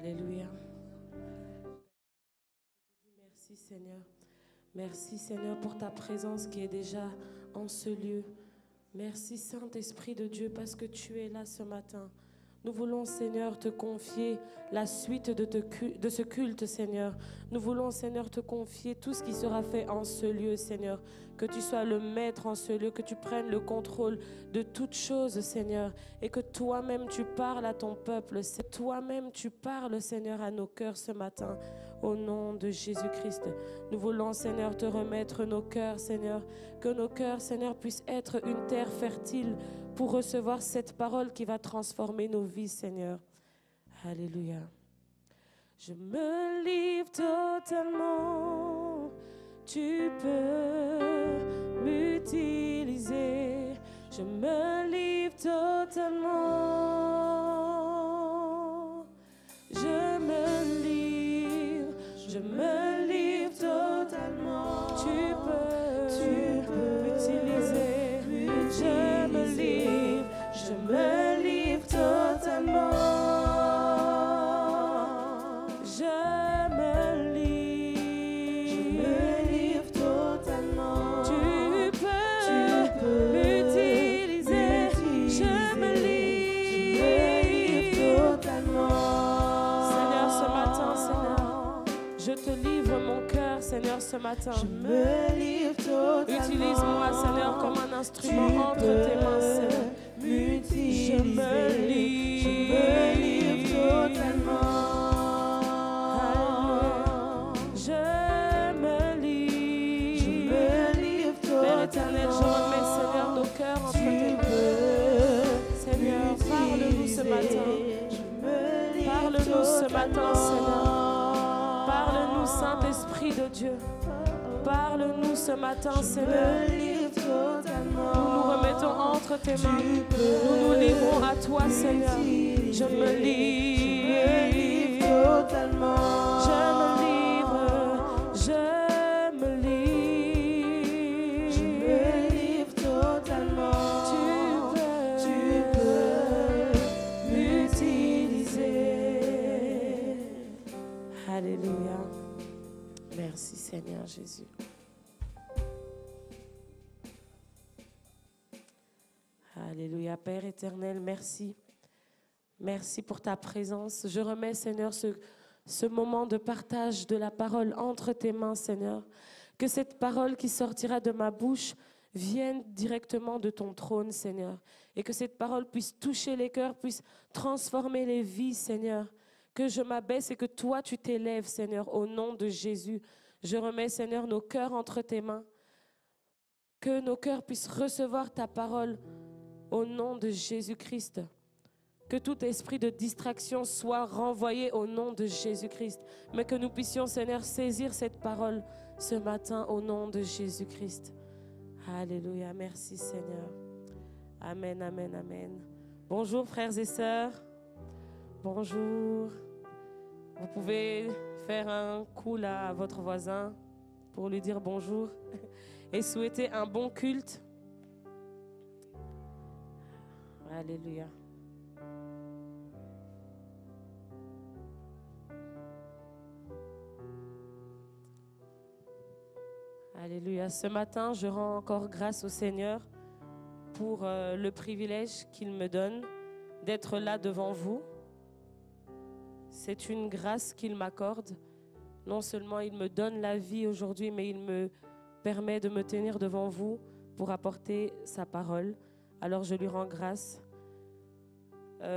Alléluia. Merci Seigneur. Merci Seigneur pour ta présence qui est déjà en ce lieu. Merci Saint-Esprit de Dieu parce que tu es là ce matin. Nous voulons, Seigneur, te confier la suite de ce culte, Seigneur. Nous voulons, Seigneur, te confier tout ce qui sera fait en ce lieu, Seigneur. Que tu sois le maître en ce lieu, que tu prennes le contrôle de toutes choses, Seigneur. Et que toi-même, tu parles à ton peuple. C'est toi-même, tu parles, Seigneur, à nos cœurs ce matin. Au nom de Jésus-Christ, nous voulons, Seigneur, te remettre nos cœurs, Seigneur. Que nos cœurs, Seigneur, puissent être une terre fertile pour recevoir cette parole qui va transformer nos vies, Seigneur. Alléluia. Je me livre totalement. Tu peux m'utiliser. Je me livre totalement. Je me livre totalement. Tu peux m'utiliser. Je me livre totalement. Je me livre totalement. Tu peux m'utiliser. Je me livre totalement. Seigneur, ce matin, Seigneur, je te livre mon cœur, Seigneur, ce matin. Je me livre totalement. Utilise-moi, Seigneur, comme un instrument entre tes mains, Seigneur. Je me livre totalement. Je me livre totalement. Père éternel, je remets, Seigneur, nos cœurs entre tes mains. Seigneur, parle-nous ce matin. Parle-nous ce matin, Seigneur. Parle-nous, Saint-Esprit de Dieu. Parle-nous ce matin, Seigneur. Nous nous remettons entre tes mains. Nous nous livrons à toi, Seigneur. Je me livre totalement. Je me livre. Je me livre totalement. Tu peux m'utiliser. Alléluia. Merci Seigneur Jésus. Alléluia. Père éternel, merci. Merci pour ta présence. Je remets, Seigneur, ce moment de partage de la parole entre tes mains, Seigneur. Que cette parole qui sortira de ma bouche vienne directement de ton trône, Seigneur. Et que cette parole puisse toucher les cœurs, puisse transformer les vies, Seigneur. Que je m'abaisse et que toi, tu t'élèves, Seigneur, au nom de Jésus. Je remets, Seigneur, nos cœurs entre tes mains. Que nos cœurs puissent recevoir ta parole au nom de Jésus-Christ. Que tout esprit de distraction soit renvoyé au nom de Jésus-Christ. Mais que nous puissions, Seigneur, saisir cette parole ce matin au nom de Jésus-Christ. Alléluia. Merci, Seigneur. Amen, amen, amen. Bonjour, frères et sœurs. Bonjour. Vous pouvez faire un coup là à votre voisin pour lui dire bonjour et souhaiter un bon culte. Alléluia. Alléluia. Ce matin, je rends encore grâce au Seigneur pour le privilège qu'il me donne d'être là devant vous. C'est une grâce qu'il m'accorde. Non seulement il me donne la vie aujourd'hui, mais il me permet de me tenir devant vous pour apporter sa parole. Alors je lui rends grâce.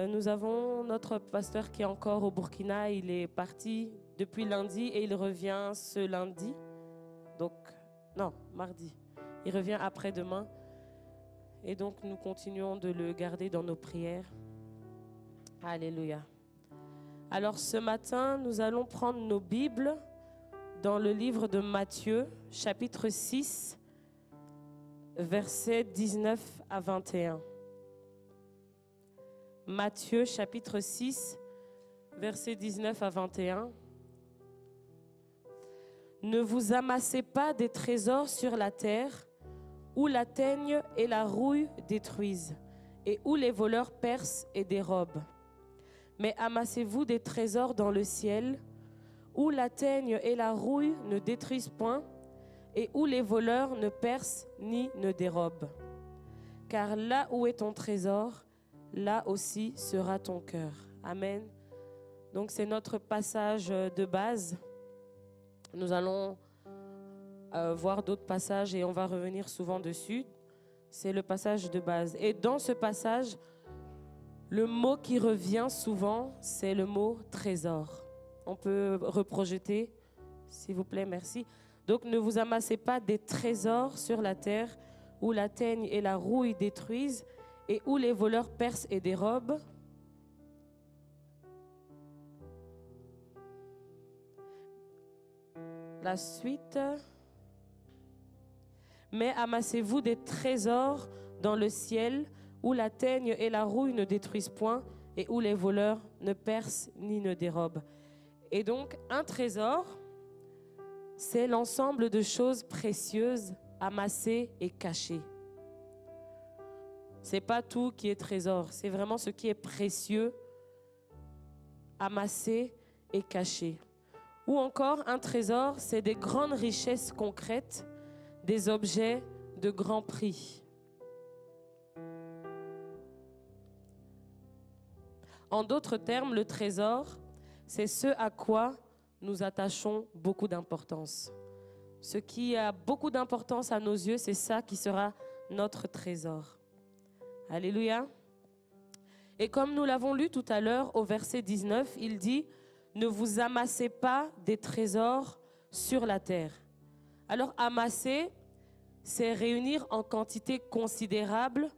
Nous avons notre pasteur qui est encore au Burkina. Il est parti depuis lundi et il revient ce lundi. Donc, non, mardi. Il revient après-demain. Et donc, nous continuons de le garder dans nos prières. Alléluia. Alors, ce matin, nous allons prendre nos Bibles dans le livre de Matthieu, chapitre 6, versets 19 à 21. Matthieu, chapitre 6, versets 19 à 21. Ne vous amassez pas des trésors sur la terre, où la teigne et la rouille détruisent, et où les voleurs percent et dérobent. Mais amassez-vous des trésors dans le ciel, où la teigne et la rouille ne détruisent point, et où les voleurs ne percent ni ne dérobent. Car là où est ton trésor, là aussi sera ton cœur. Amen. Donc c'est notre passage de base. Nous allons voir d'autres passages et on va revenir souvent dessus. C'est le passage de base. Et dans ce passage, le mot qui revient souvent, c'est le mot trésor. On peut reprojeter, s'il vous plaît, merci. Donc ne vous amassez pas des trésors sur la terre où la teigne et la rouille détruisent et où les voleurs percent et dérobent. La suite. Mais amassez-vous des trésors dans le ciel où la teigne et la rouille ne détruisent point et où les voleurs ne percent ni ne dérobent. Et donc, un trésor, c'est l'ensemble de choses précieuses, amassées et cachées. Ce n'est pas tout qui est trésor, c'est vraiment ce qui est précieux, amassé et caché. Ou encore, un trésor, c'est des grandes richesses concrètes, des objets de grand prix. En d'autres termes, le trésor, c'est ce à quoi nous attachons beaucoup d'importance. Ce qui a beaucoup d'importance à nos yeux, c'est ça qui sera notre trésor. Alléluia. Et comme nous l'avons lu tout à l'heure au verset 19, il dit « Ne vous amassez pas des trésors sur la terre ». Alors amasser, c'est réunir en quantité considérable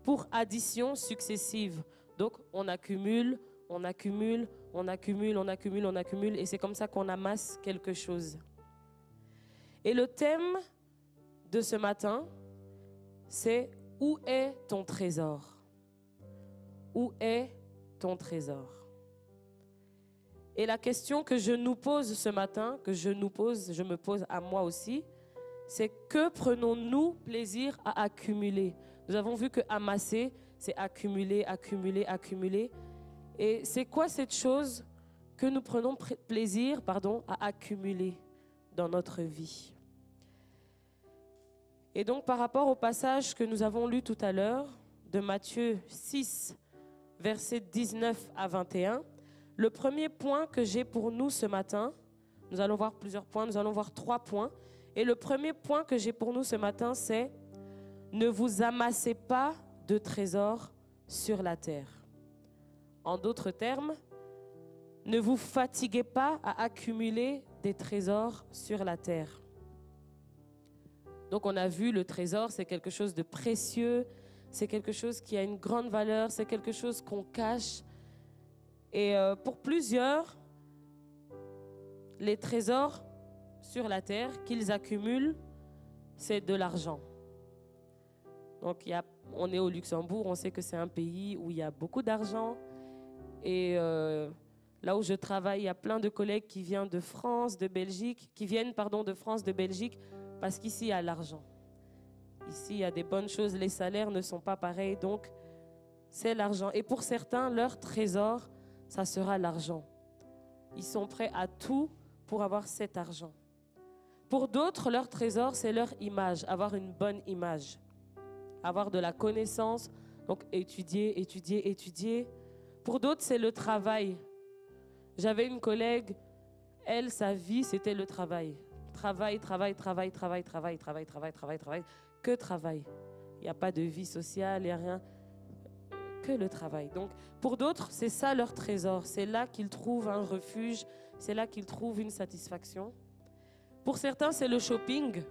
pour addition successive. Donc on accumule, on accumule, on accumule, on accumule, on accumule, et c'est comme ça qu'on amasse quelque chose. Et le thème de ce matin, c'est « Où est ton trésor ?» Où est ton trésor? Et la question que je nous pose ce matin, je me pose à moi aussi, c'est que prenons-nous plaisir à accumuler? Nous avons vu que amasser, c'est accumuler, accumuler, accumuler. Et c'est quoi cette chose que nous prenons plaisir, à accumuler dans notre vie? Et donc par rapport au passage que nous avons lu tout à l'heure, de Matthieu 6, versets 19 à 21, le premier point que j'ai pour nous ce matin, nous allons voir plusieurs points, nous allons voir 3 points. Et le premier point que j'ai pour nous ce matin, c'est « Ne vous amassez pas de trésors sur la terre ». En d'autres termes, ne vous fatiguez pas à accumuler des trésors sur la terre. Donc on a vu le trésor, c'est quelque chose de précieux, c'est quelque chose qui a une grande valeur, c'est quelque chose qu'on cache. Et pour plusieurs, les trésors sur la terre qu'ils accumulent, c'est de l'argent. Donc on est au Luxembourg, on sait que c'est un pays où il y a beaucoup d'argent. Et là où je travaille, il y a plein de collègues qui viennent de France, de Belgique, parce qu'ici il y a l'argent. Ici, il y a des bonnes choses, les salaires ne sont pas pareils, donc c'est l'argent. Et pour certains, leur trésor, ça sera l'argent. Ils sont prêts à tout pour avoir cet argent. Pour d'autres, leur trésor, c'est leur image, avoir une bonne image, avoir de la connaissance, donc étudier, étudier, étudier. Pour d'autres, c'est le travail. J'avais une collègue, elle, sa vie, c'était le travail. Travail, travail, travail, travail, travail, travail, travail, travail, travail, que travail. Il n'y a pas de vie sociale, il n'y a rien, que le travail. Donc, pour d'autres, c'est ça leur trésor. C'est là qu'ils trouvent un refuge, c'est là qu'ils trouvent une satisfaction. Pour certains, c'est le shopping.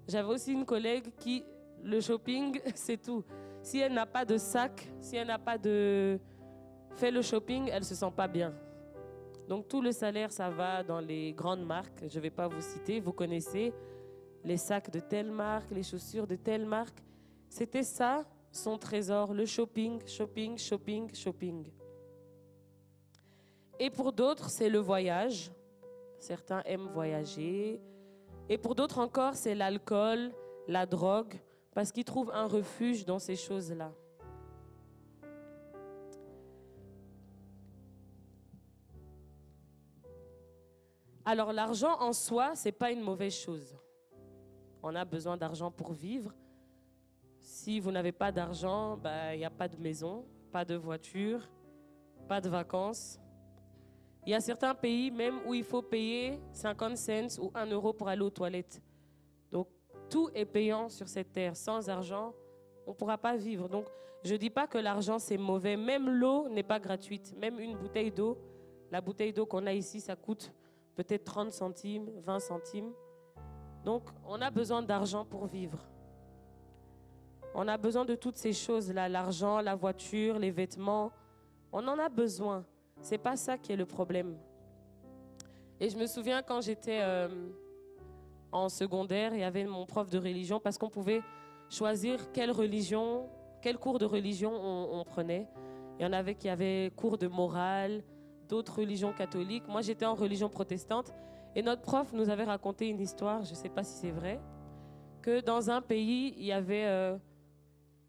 J'avais aussi une collègue qui, le shopping, c'est tout. Si elle n'a pas de sac, si elle n'a pas de... fait le shopping, elle ne se sent pas bien. Donc tout le salaire, ça va dans les grandes marques. Je ne vais pas vous citer, vous connaissez les sacs de telle marque, les chaussures de telle marque. C'était ça, son trésor, le shopping, shopping, shopping, shopping. Et pour d'autres, c'est le voyage. Certains aiment voyager. Et pour d'autres encore, c'est l'alcool, la drogue, parce qu'ils trouvent un refuge dans ces choses-là. Alors l'argent en soi, ce n'est pas une mauvaise chose. On a besoin d'argent pour vivre. Si vous n'avez pas d'argent, il n'y a pas de maison, pas de voiture, pas de vacances. Il y a certains pays même où il faut payer 50 cents ou 1 euro pour aller aux toilettes. Donc tout est payant sur cette terre. Sans argent, on ne pourra pas vivre. Donc je ne dis pas que l'argent c'est mauvais. Même l'eau n'est pas gratuite. Même une bouteille d'eau, la bouteille d'eau qu'on a ici, ça coûte peut-être 30 centimes, 20 centimes. Donc on a besoin d'argent pour vivre. On a besoin de toutes ces choses-là, l'argent, la voiture, les vêtements. On en a besoin. Ce n'est pas ça qui est le problème. Et je me souviens quand j'étais en secondaire, il y avait mon prof de religion parce qu'on pouvait choisir quelle cours de religion on prenait. Il y en avait qui avaient cours de morale, d'autres religions catholiques. Moi, j'étais en religion protestante et notre prof nous avait raconté une histoire, je ne sais pas si c'est vrai, que dans un pays, il y avait...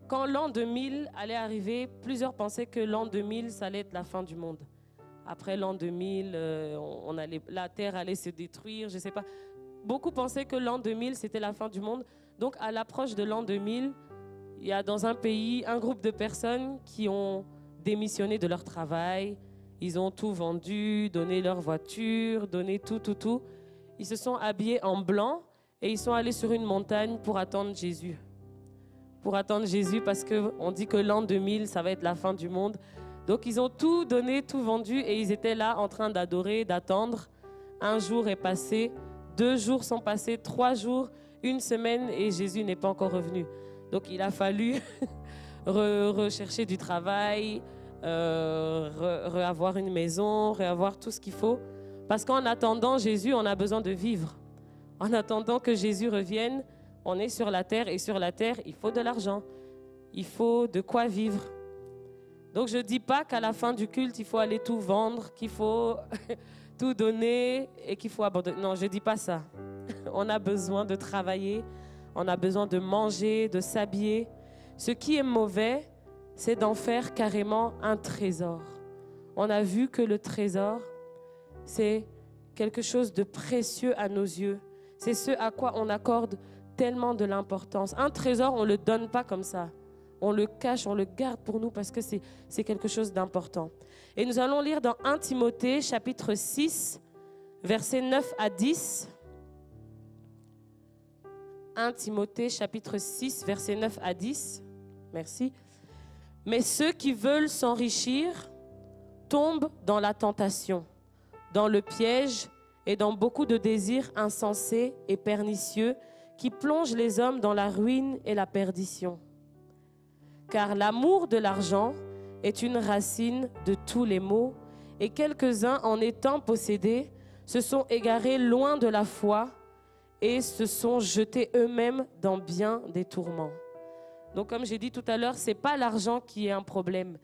quand l'an 2000 allait arriver, plusieurs pensaient que l'an 2000, ça allait être la fin du monde. Après l'an 2000, la terre allait se détruire, je ne sais pas. Beaucoup pensaient que l'an 2000, c'était la fin du monde. Donc, à l'approche de l'an 2000, il y a dans un pays un groupe de personnes qui ont démissionné de leur travail. Ils ont tout vendu, donné leur voiture, donné tout. Ils se sont habillés en blanc et ils sont allés sur une montagne pour attendre Jésus. Pour attendre Jésus parce qu'on dit que l'an 2000, ça va être la fin du monde. Donc, ils ont tout donné, tout vendu et ils étaient là en train d'adorer, d'attendre. Un jour est passé, 2 jours sont passés, 3 jours, 1 semaine et Jésus n'est pas encore revenu. Donc, il a fallu rechercher du travail, avoir une maison, avoir tout ce qu'il faut. Parce qu'en attendant Jésus, on a besoin de vivre. En attendant que Jésus revienne, on est sur la terre et sur la terre, il faut de l'argent. Il faut de quoi vivre. Donc, je ne dis pas qu'à la fin du culte, il faut aller tout vendre, qu'il faut tout donner et qu'il faut abandonner. Non, je ne dis pas ça. On a besoin de travailler, on a besoin de manger, de s'habiller. Ce qui est mauvais, c'est d'en faire carrément un trésor. On a vu que le trésor, c'est quelque chose de précieux à nos yeux. C'est ce à quoi on accorde tellement de l'importance. Un trésor, on ne le donne pas comme ça. On le cache, on le garde pour nous parce que c'est quelque chose d'important. Et nous allons lire dans 1 Timothée, chapitre 6, versets 9 à 10. 1 Timothée, chapitre 6, versets 9 à 10. Merci. Mais ceux qui veulent s'enrichir tombent dans la tentation, dans le piège et dans beaucoup de désirs insensés et pernicieux qui plongent les hommes dans la ruine et la perdition. Car l'amour de l'argent est une racine de tous les maux, et quelques-uns, en étant possédés, se sont égarés loin de la foi et se sont jetés eux-mêmes dans bien des tourments. Donc, comme j'ai dit tout à l'heure, ce n'est pas l'argent qui est un problème,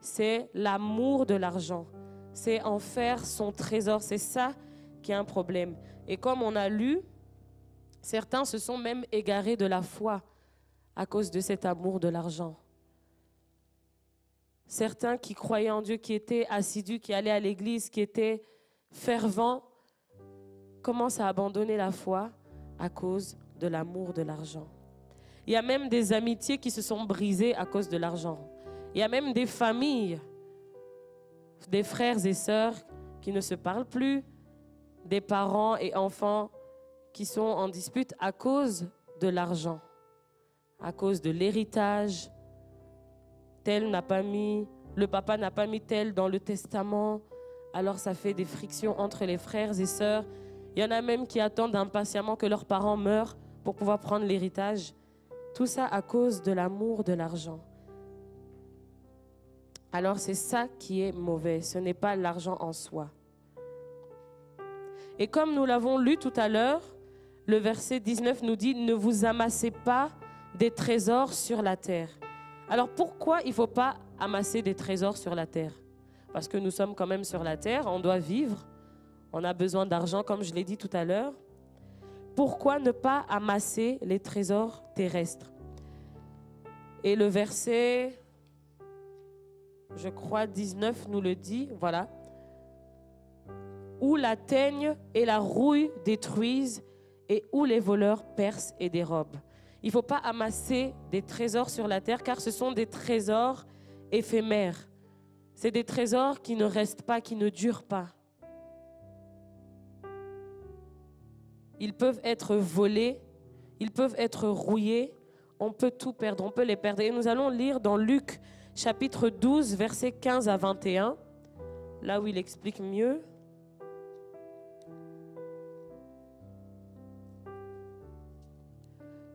c'est l'amour de l'argent. C'est en faire son trésor, c'est ça qui est un problème. Et comme on a lu, certains se sont même égarés de la foi à cause de cet amour de l'argent. Certains qui croyaient en Dieu, qui étaient assidus, qui allaient à l'église, qui étaient fervents, commencent à abandonner la foi à cause de l'amour de l'argent. Il y a même des amitiés qui se sont brisées à cause de l'argent. Il y a même des familles, des frères et sœurs qui ne se parlent plus, des parents et enfants qui sont en dispute à cause de l'argent, à cause de l'héritage. Tel n'a pas mis, le papa n'a pas mis tel dans le testament, alors ça fait des frictions entre les frères et sœurs. Il y en a même qui attendent impatiemment que leurs parents meurent pour pouvoir prendre l'héritage. Tout ça à cause de l'amour de l'argent. Alors c'est ça qui est mauvais, ce n'est pas l'argent en soi. Et comme nous l'avons lu tout à l'heure, le verset 19 nous dit « Ne vous amassez pas des trésors sur la terre ». Alors pourquoi il ne faut pas amasser des trésors sur la terre? Parce que nous sommes quand même sur la terre, on doit vivre, on a besoin d'argent comme je l'ai dit tout à l'heure. Pourquoi ne pas amasser les trésors terrestres? Et le verset, je crois 19 nous le dit, voilà. « où la teigne et la rouille détruisent et où les voleurs percent et dérobent. Il ne faut pas amasser des trésors sur la terre car ce sont des trésors éphémères. C'est des trésors qui ne restent pas, qui ne durent pas. Ils peuvent être volés, ils peuvent être rouillés, on peut tout perdre, on peut les perdre. Et nous allons lire dans Luc chapitre 12, versets 15 à 21, là où il explique mieux.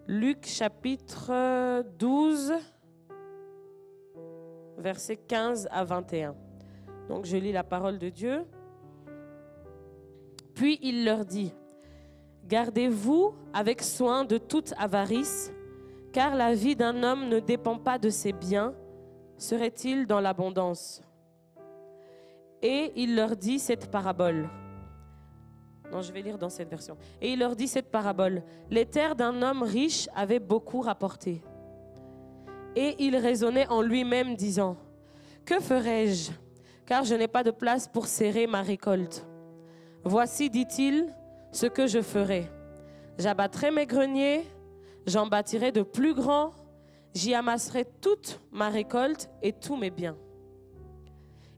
Luc chapitre 12, versets 15 à 21. Donc je lis la parole de Dieu. Puis il leur dit, « Gardez-vous avec soin de toute avarice, car la vie d'un homme ne dépend pas de ses biens. Serait-il dans l'abondance ?» Et il leur dit cette parabole. Non, je vais lire dans cette version. Et il leur dit cette parabole. Les terres d'un homme riche avaient beaucoup rapporté. Et il raisonnait en lui-même, disant, « Que ferai-je, car je n'ai pas de place pour serrer ma récolte. Voici, dit-il, ce que je ferai. J'abattrai mes greniers, j'en bâtirai de plus grands, j'y amasserai toute ma récolte et tous mes biens.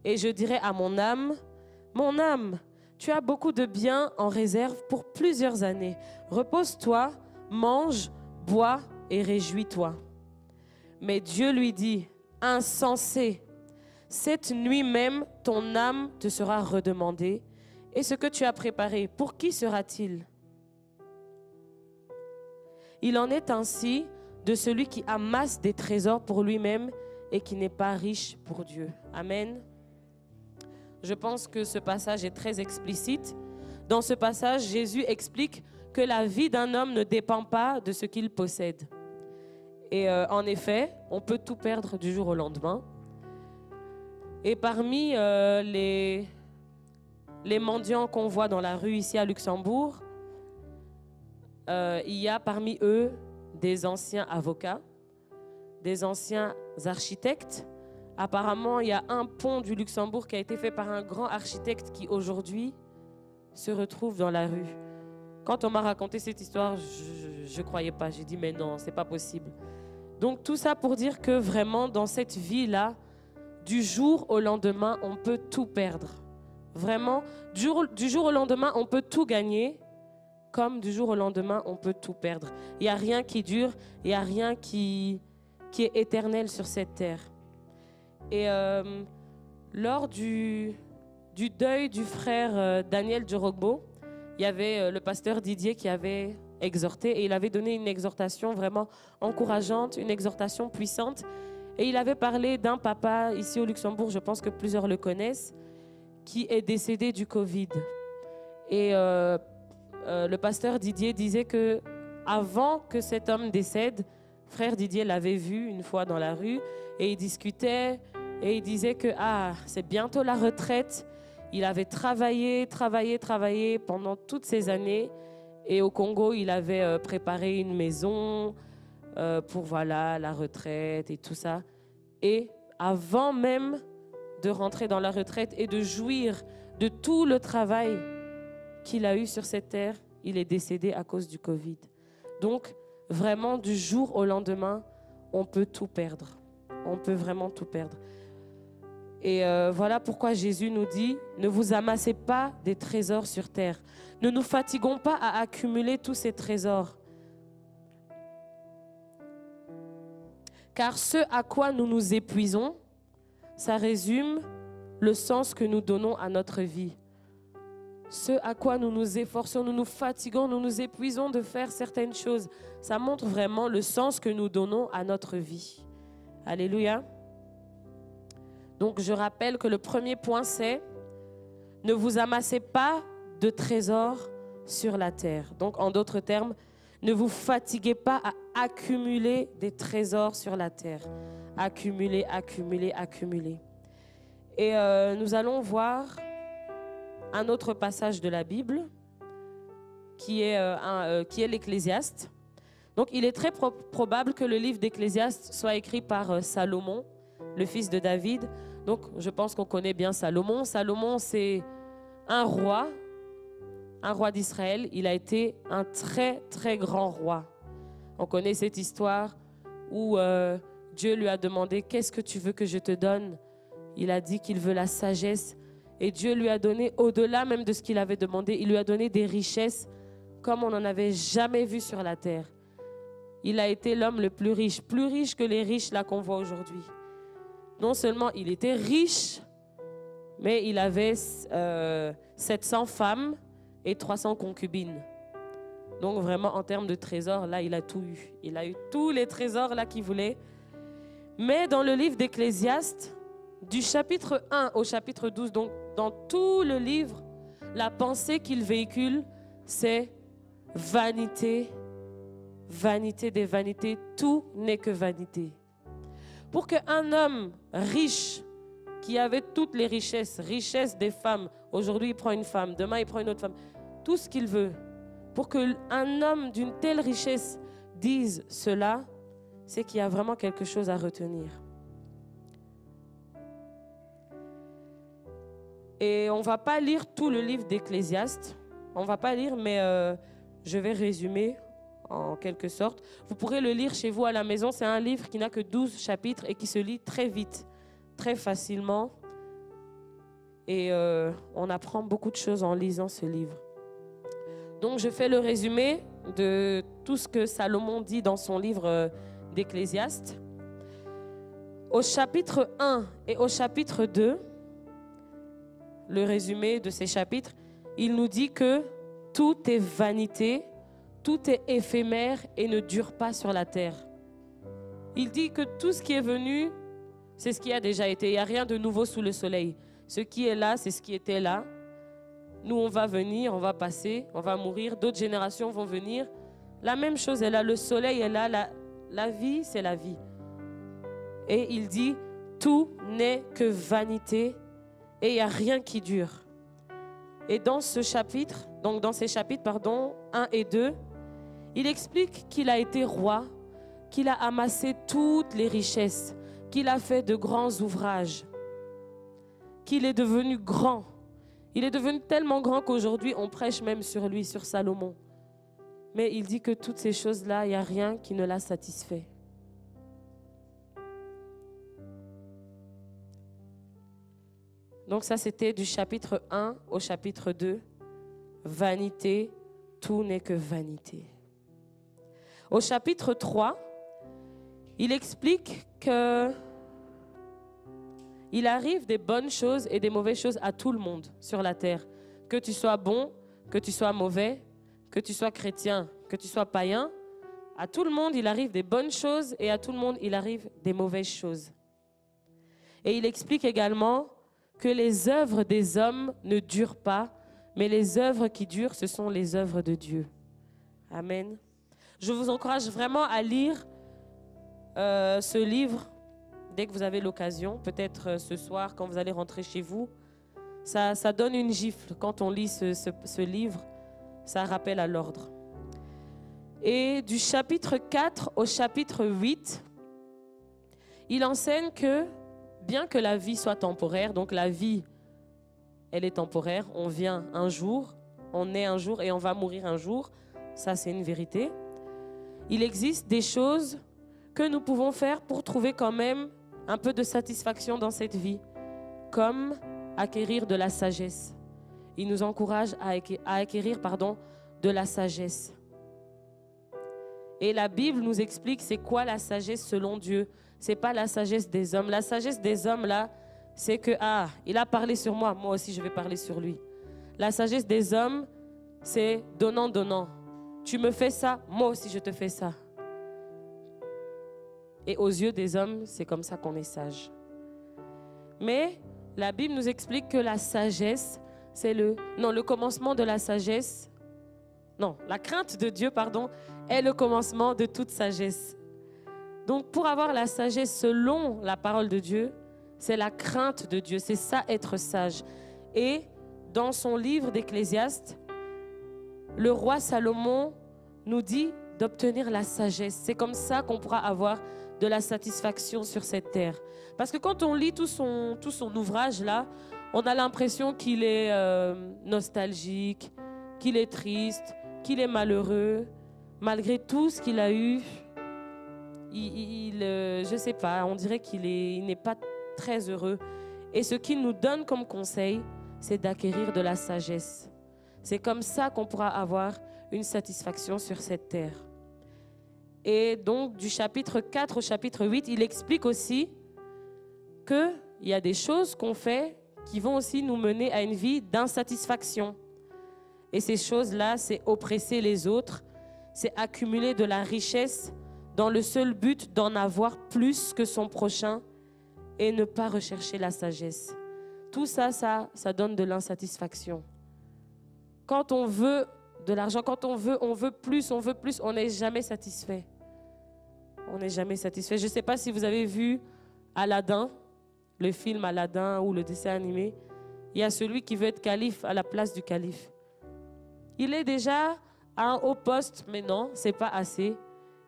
Et je dirai à mon âme, tu as beaucoup de biens en réserve pour plusieurs années. Repose-toi, mange, bois et réjouis-toi. Mais Dieu lui dit, insensé, cette nuit même, ton âme te sera redemandée. Et ce que tu as préparé, pour qui sera-t-il? Il en est ainsi de celui qui amasse des trésors pour lui-même et qui n'est pas riche pour Dieu. Amen. Je pense que ce passage est très explicite. Dans ce passage, Jésus explique que la vie d'un homme ne dépend pas de ce qu'il possède. Et en effet, on peut tout perdre du jour au lendemain. Et parmi les mendiants qu'on voit dans la rue ici à Luxembourg, il y a parmi eux des anciens avocats, des anciens architectes. Apparemment, il y a un pont du Luxembourg qui a été fait par un grand architecte qui aujourd'hui se retrouve dans la rue. Quand on m'a raconté cette histoire, je ne croyais pas. J'ai dit, mais non, ce n'est pas possible. Donc tout ça pour dire que vraiment, dans cette vie-là, du jour au lendemain, on peut tout perdre. Vraiment, du jour au lendemain, on peut tout gagner, comme du jour au lendemain, on peut tout perdre. Il n'y a rien qui dure, il n'y a rien qui est éternel sur cette terre. Et lors du deuil du frère Daniel Djorogbo, il y avait le pasteur Didier qui avait exhorté et il avait donné une exhortation vraiment encourageante, une exhortation puissante. Et il avait parlé d'un papa ici au Luxembourg, je pense que plusieurs le connaissent, qui est décédé du Covid. Et le pasteur Didier disait que avant que cet homme décède, frère Didier l'avait vu une fois dans la rue et il discutait et il disait que c'est bientôt la retraite. Il avait travaillé pendant toutes ces années et au Congo, il avait préparé une maison pour la retraite et tout ça. Et avant même de rentrer dans la retraite et de jouir de tout le travail qu'il a eu sur cette terre, il est décédé à cause du Covid. Donc, vraiment, du jour au lendemain, on peut tout perdre. On peut vraiment tout perdre. Et voilà pourquoi Jésus nous dit, ne vous amassez pas des trésors sur terre. Ne nous fatiguons pas à accumuler tous ces trésors. Car ce à quoi nous nous épuisons, ça résume le sens que nous donnons à notre vie. Ce à quoi nous nous efforçons, nous nous fatiguons, nous nous épuisons de faire certaines choses. Ça montre vraiment le sens que nous donnons à notre vie. Alléluia. Donc je rappelle que le premier point c'est ne vous amassez pas de trésors sur la terre. Donc en d'autres termes, ne vous fatiguez pas à accumuler des trésors sur la terre. Accumuler. Et nous allons voir un autre passage de la Bible qui est l'Ecclésiaste. Donc il est très probable que le livre d'Ecclésiaste soit écrit par Salomon, le fils de David. Donc je pense qu'on connaît bien Salomon. Salomon, c'est un roi un roi d'Israël, il a été un très, très grand roi. On connaît cette histoire où Dieu lui a demandé « Qu'est-ce que tu veux que je te donne ?» Il a dit qu'il veut la sagesse. Et Dieu lui a donné, au-delà même de ce qu'il avait demandé, il lui a donné des richesses comme on n'en avait jamais vu sur la terre. Il a été l'homme le plus riche que les riches là qu'on voit aujourd'hui. Non seulement il était riche, mais il avait 700 femmes et 300 concubines. Donc vraiment en termes de trésors, là il a tout eu. Il a eu tous les trésors là qu'il voulait. Mais dans le livre d'Ecclésiaste, du chapitre 1 au chapitre 12, donc dans tout le livre, la pensée qu'il véhicule, c'est vanité, vanité des vanités, tout n'est que vanité. Pour qu'un homme riche, qui avait toutes les richesses des femmes, aujourd'hui il prend une femme, demain il prend une autre femme, tout ce qu'il veut, pour qu'un homme d'une telle richesse dise cela, c'est qu'il y a vraiment quelque chose à retenir. Et on ne va pas lire tout le livre d'Ecclésiaste. On ne va pas lire, mais je vais résumer en quelque sorte. Vous pourrez le lire chez vous à la maison. C'est un livre qui n'a que 12 chapitres et qui se lit très vite, très facilement. Et on apprend beaucoup de choses en lisant ce livre. Donc je fais le résumé de tout ce que Salomon dit dans son livre d'Ecclésiaste. Au chapitre 1 et au chapitre 2, le résumé de ces chapitres, il nous dit que tout est vanité, tout est éphémère et ne dure pas sur la terre. Il dit que tout ce qui est venu, c'est ce qui a déjà été. Il n'y a rien de nouveau sous le soleil. Ce qui est là, c'est ce qui était là. Nous, on va venir, on va passer, on va mourir. D'autres générations vont venir. La même chose est là. Le soleil est là. La vie, c'est la vie. Et il dit, tout n'est que vanité. Et il n'y a rien qui dure. Et dans ce chapitre, donc dans ces chapitres, 1 et 2, il explique qu'il a été roi, qu'il a amassé toutes les richesses, qu'il a fait de grands ouvrages, qu'il est devenu grand. Il est devenu tellement grand qu'aujourd'hui, on prêche même sur lui, sur Salomon. Mais il dit que toutes ces choses-là, il n'y a rien qui ne l'a satisfait. Donc ça, c'était du chapitre 1 au chapitre 2. Vanité, tout n'est que vanité. Au chapitre 3, il explique que il arrive des bonnes choses et des mauvaises choses à tout le monde sur la terre. Que tu sois bon, que tu sois mauvais, que tu sois chrétien, que tu sois païen, à tout le monde, il arrive des bonnes choses et à tout le monde, il arrive des mauvaises choses. Et il explique également que les œuvres des hommes ne durent pas, mais les œuvres qui durent, ce sont les œuvres de Dieu. Amen. Je vous encourage vraiment à lire ce livre dès que vous avez l'occasion, peut-être ce soir quand vous allez rentrer chez vous. Ça donne une gifle quand on lit ce livre, ça rappelle à l'ordre. Et du chapitre 4 au chapitre 8, il enseigne que bien que la vie soit temporaire, donc la vie, elle est temporaire, on vient un jour, on est un jour et on va mourir un jour, ça c'est une vérité. Il existe des choses que nous pouvons faire pour trouver quand même un peu de satisfaction dans cette vie, comme acquérir de la sagesse. Il nous encourage à acquérir de la sagesse. Et la Bible nous explique c'est quoi la sagesse selon Dieu. C'est pas la sagesse des hommes. La sagesse des hommes, là, c'est que, il a parlé sur moi, moi aussi je vais parler sur lui. La sagesse des hommes, c'est donnant, donnant. Tu me fais ça, moi aussi je te fais ça. Et aux yeux des hommes, c'est comme ça qu'on est sage. Mais la Bible nous explique que la sagesse, c'est le commencement de la sagesse. Non, la crainte de Dieu, est le commencement de toute sagesse. Donc, pour avoir la sagesse selon la parole de Dieu, c'est la crainte de Dieu. C'est ça, être sage. Et dans son livre d'Ecclésiaste, le roi Salomon nous dit d'obtenir la sagesse. C'est comme ça qu'on pourra avoir de la satisfaction sur cette terre. Parce que quand on lit tout son ouvrage là, on a l'impression qu'il est nostalgique, qu'il est triste, qu'il est malheureux, malgré tout ce qu'il a eu, je ne sais pas, on dirait qu'il n'est pas très heureux. Et ce qu'il nous donne comme conseil, c'est d'acquérir de la sagesse. C'est comme ça qu'on pourra avoir une satisfaction sur cette terre. Et donc, du chapitre 4 au chapitre 8, il explique aussi qu'il y a des choses qu'on fait qui vont aussi nous mener à une vie d'insatisfaction. Et ces choses-là, c'est oppresser les autres, c'est accumuler de la richesse dans le seul but d'en avoir plus que son prochain et ne pas rechercher la sagesse. Tout ça, ça donne de l'insatisfaction. Quand on veut de l'argent, quand on veut plus, on n'est jamais satisfait. On n'est jamais satisfait. Je ne sais pas si vous avez vu Aladdin, le film Aladdin ou le dessin animé. Il y a celui qui veut être calife à la place du calife. Il est déjà à un haut poste, mais non, ce n'est pas assez.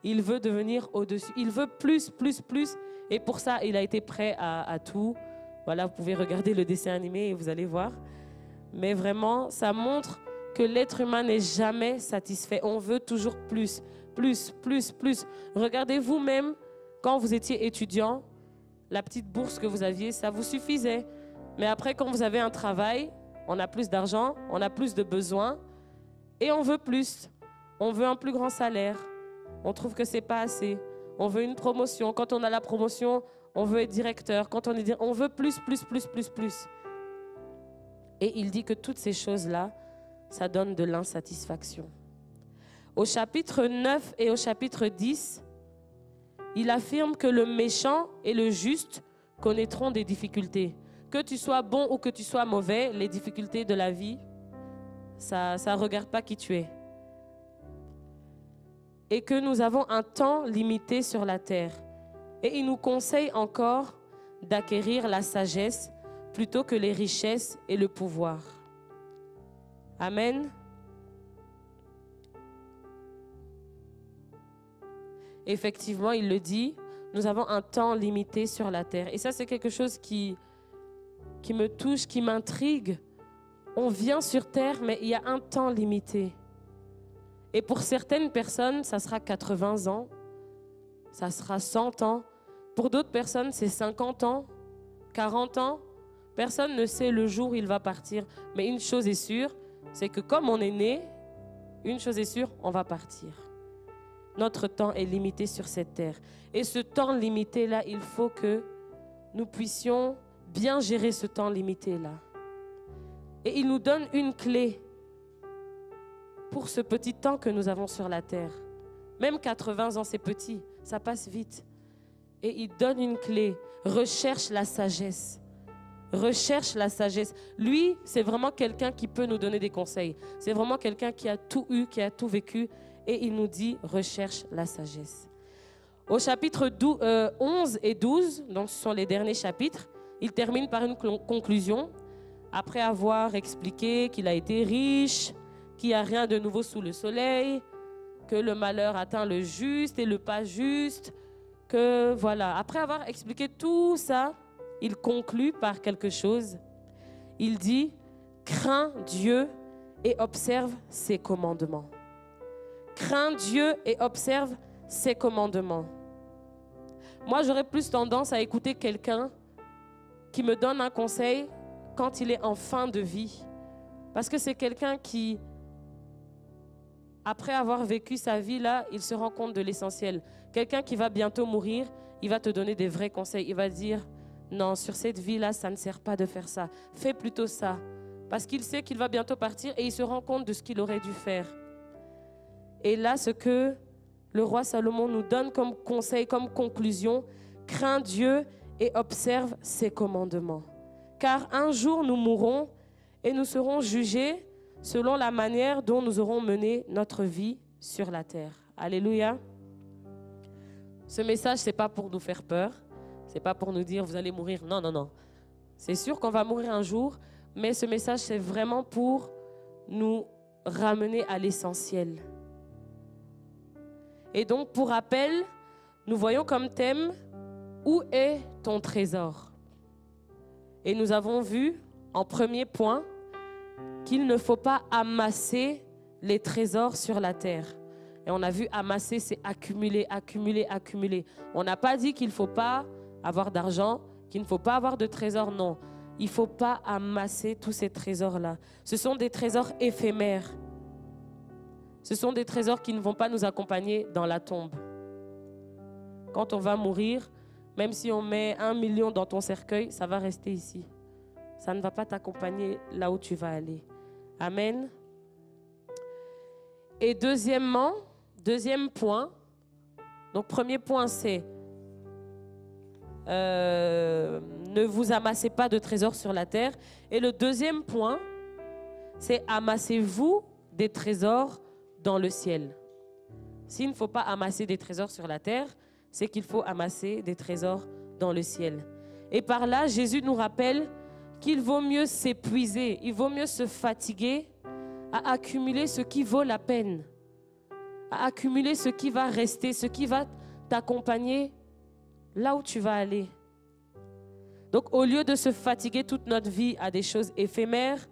Il veut devenir au-dessus. Il veut plus. Et pour ça, il a été prêt à tout. Voilà, vous pouvez regarder le dessin animé et vous allez voir. Mais vraiment, ça montre que l'être humain n'est jamais satisfait. On veut toujours plus. Regardez vous-même, quand vous étiez étudiant, la petite bourse que vous aviez, ça vous suffisait. Mais après, quand vous avez un travail, on a plus d'argent, on a plus de besoins et on veut plus. On veut un plus grand salaire. On trouve que ce n'est pas assez. On veut une promotion. Quand on a la promotion, on veut être directeur. Quand on veut plus. Et il dit que toutes ces choses-là, ça donne de l'insatisfaction. Au chapitre 9 et au chapitre 10, il affirme que le méchant et le juste connaîtront des difficultés. Que tu sois bon ou que tu sois mauvais, les difficultés de la vie, ça ne regarde pas qui tu es. Et que nous avons un temps limité sur la terre. Et il nous conseille encore d'acquérir la sagesse plutôt que les richesses et le pouvoir. Amen. Effectivement, il le dit, nous avons un temps limité sur la terre. Et ça, c'est quelque chose qui me touche, qui m'intrigue. On vient sur terre, mais il y a un temps limité. Et pour certaines personnes, ça sera 80 ans, ça sera 100 ans. Pour d'autres personnes, c'est 50 ans, 40 ans. Personne ne sait le jour où il va partir. Mais une chose est sûre, c'est que comme on est né, une chose est sûre, on va partir. Notre temps est limité sur cette terre. Et ce temps limité-là, il faut que nous puissions bien gérer ce temps limité-là. Et il nous donne une clé pour ce petit temps que nous avons sur la terre. Même 80 ans, c'est petit, ça passe vite. Et il donne une clé. Recherche la sagesse. Recherche la sagesse. Lui, c'est vraiment quelqu'un qui peut nous donner des conseils. C'est vraiment quelqu'un qui a tout eu, qui a tout vécu. Et il nous dit, recherche la sagesse. Au chapitre 11 et 12, donc ce sont les derniers chapitres, il termine par une conclusion. Après avoir expliqué qu'il a été riche, qu'il n'y a rien de nouveau sous le soleil, que le malheur atteint le juste et le pas juste, que voilà. Après avoir expliqué tout ça, il conclut par quelque chose. Il dit, crains Dieu et observe ses commandements. Crains Dieu et observe ses commandements. Moi, j'aurais plus tendance à écouter quelqu'un qui me donne un conseil quand il est en fin de vie. Parce que c'est quelqu'un qui, après avoir vécu sa vie là, il se rend compte de l'essentiel. Quelqu'un qui va bientôt mourir, il va te donner des vrais conseils. Il va dire, non, sur cette vie-là, ça ne sert pas de faire ça. Fais plutôt ça. Parce qu'il sait qu'il va bientôt partir et il se rend compte de ce qu'il aurait dû faire. Et là, ce que le roi Salomon nous donne comme conseil, comme conclusion, crains Dieu et observe ses commandements. Car un jour nous mourrons et nous serons jugés selon la manière dont nous aurons mené notre vie sur la terre. Alléluia. Ce message, ce n'est pas pour nous faire peur. Ce n'est pas pour nous dire vous allez mourir. Non, non, non. C'est sûr qu'on va mourir un jour, mais ce message, c'est vraiment pour nous ramener à l'essentiel. Et donc, pour rappel, nous voyons comme thème « Où est ton trésor ?» Et nous avons vu, en premier point, qu'il ne faut pas amasser les trésors sur la terre. Et on a vu amasser, c'est accumuler, accumuler, accumuler. On n'a pas dit qu'il ne faut pas avoir d'argent, qu'il ne faut pas avoir de trésors, non. Il ne faut pas amasser tous ces trésors-là. Ce sont des trésors éphémères. Ce sont des trésors qui ne vont pas nous accompagner dans la tombe. Quand on va mourir, même si on met 1 million dans ton cercueil, ça va rester ici. Ça ne va pas t'accompagner là où tu vas aller. Amen. Et deuxième point, donc premier point c'est ne vous amassez pas de trésors sur la terre. Et le deuxième point, c'est amassez-vous des trésors dans le ciel. S'il ne faut pas amasser des trésors sur la terre, c'est qu'il faut amasser des trésors dans le ciel. Et par là, Jésus nous rappelle qu'il vaut mieux s'épuiser, il vaut mieux se fatiguer à accumuler ce qui vaut la peine, à accumuler ce qui va rester, ce qui va t'accompagner là où tu vas aller. Donc, au lieu de se fatiguer toute notre vie à des choses éphémères,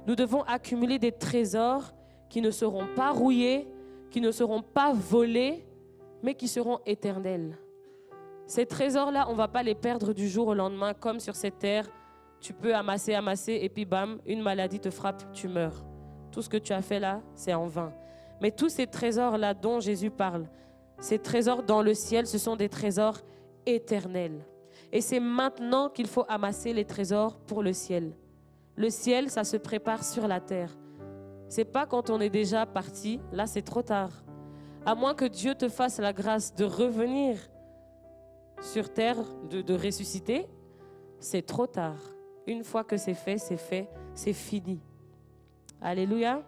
nous devons accumuler des trésors qui ne seront pas rouillés, qui ne seront pas volés, mais qui seront éternels. Ces trésors-là, on ne va pas les perdre du jour au lendemain, comme sur cette terre. Tu peux amasser, et puis bam, une maladie te frappe, tu meurs. Tout ce que tu as fait là, c'est en vain. Mais tous ces trésors-là dont Jésus parle, ces trésors dans le ciel, ce sont des trésors éternels. Et c'est maintenant qu'il faut amasser les trésors pour le ciel. Le ciel, ça se prépare sur la terre. C'est pas quand on est déjà parti, là c'est trop tard. À moins que Dieu te fasse la grâce de revenir sur terre, de ressusciter, c'est trop tard. Une fois que c'est fait, c'est fini. Alléluia.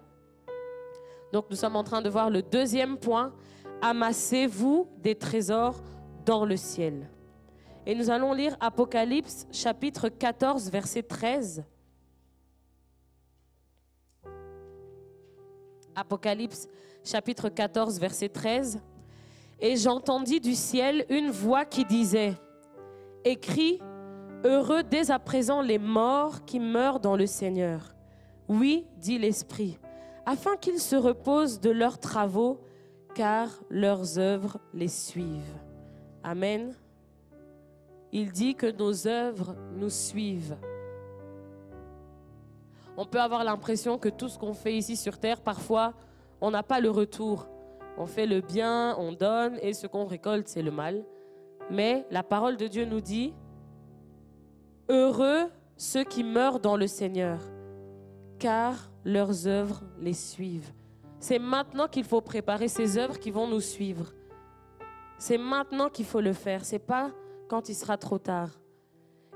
Donc nous sommes en train de voir le deuxième point. Amassez-vous des trésors dans le ciel. Et nous allons lire Apocalypse chapitre 14 verset 13. Apocalypse chapitre 14 verset 13. Et j'entendis du ciel une voix qui disait: écris, heureux dès à présent les morts qui meurent dans le Seigneur. Oui, dit l'Esprit, afin qu'ils se reposent de leurs travaux, car leurs œuvres les suivent. Amen. Il dit que nos œuvres nous suivent. On peut avoir l'impression que tout ce qu'on fait ici sur terre, parfois, on n'a pas le retour. On fait le bien, on donne, et ce qu'on récolte, c'est le mal. Mais la parole de Dieu nous dit: heureux ceux qui meurent dans le Seigneur, car leurs œuvres les suivent. C'est maintenant qu'il faut préparer ces œuvres qui vont nous suivre. C'est maintenant qu'il faut le faire. C'est pas quand il sera trop tard.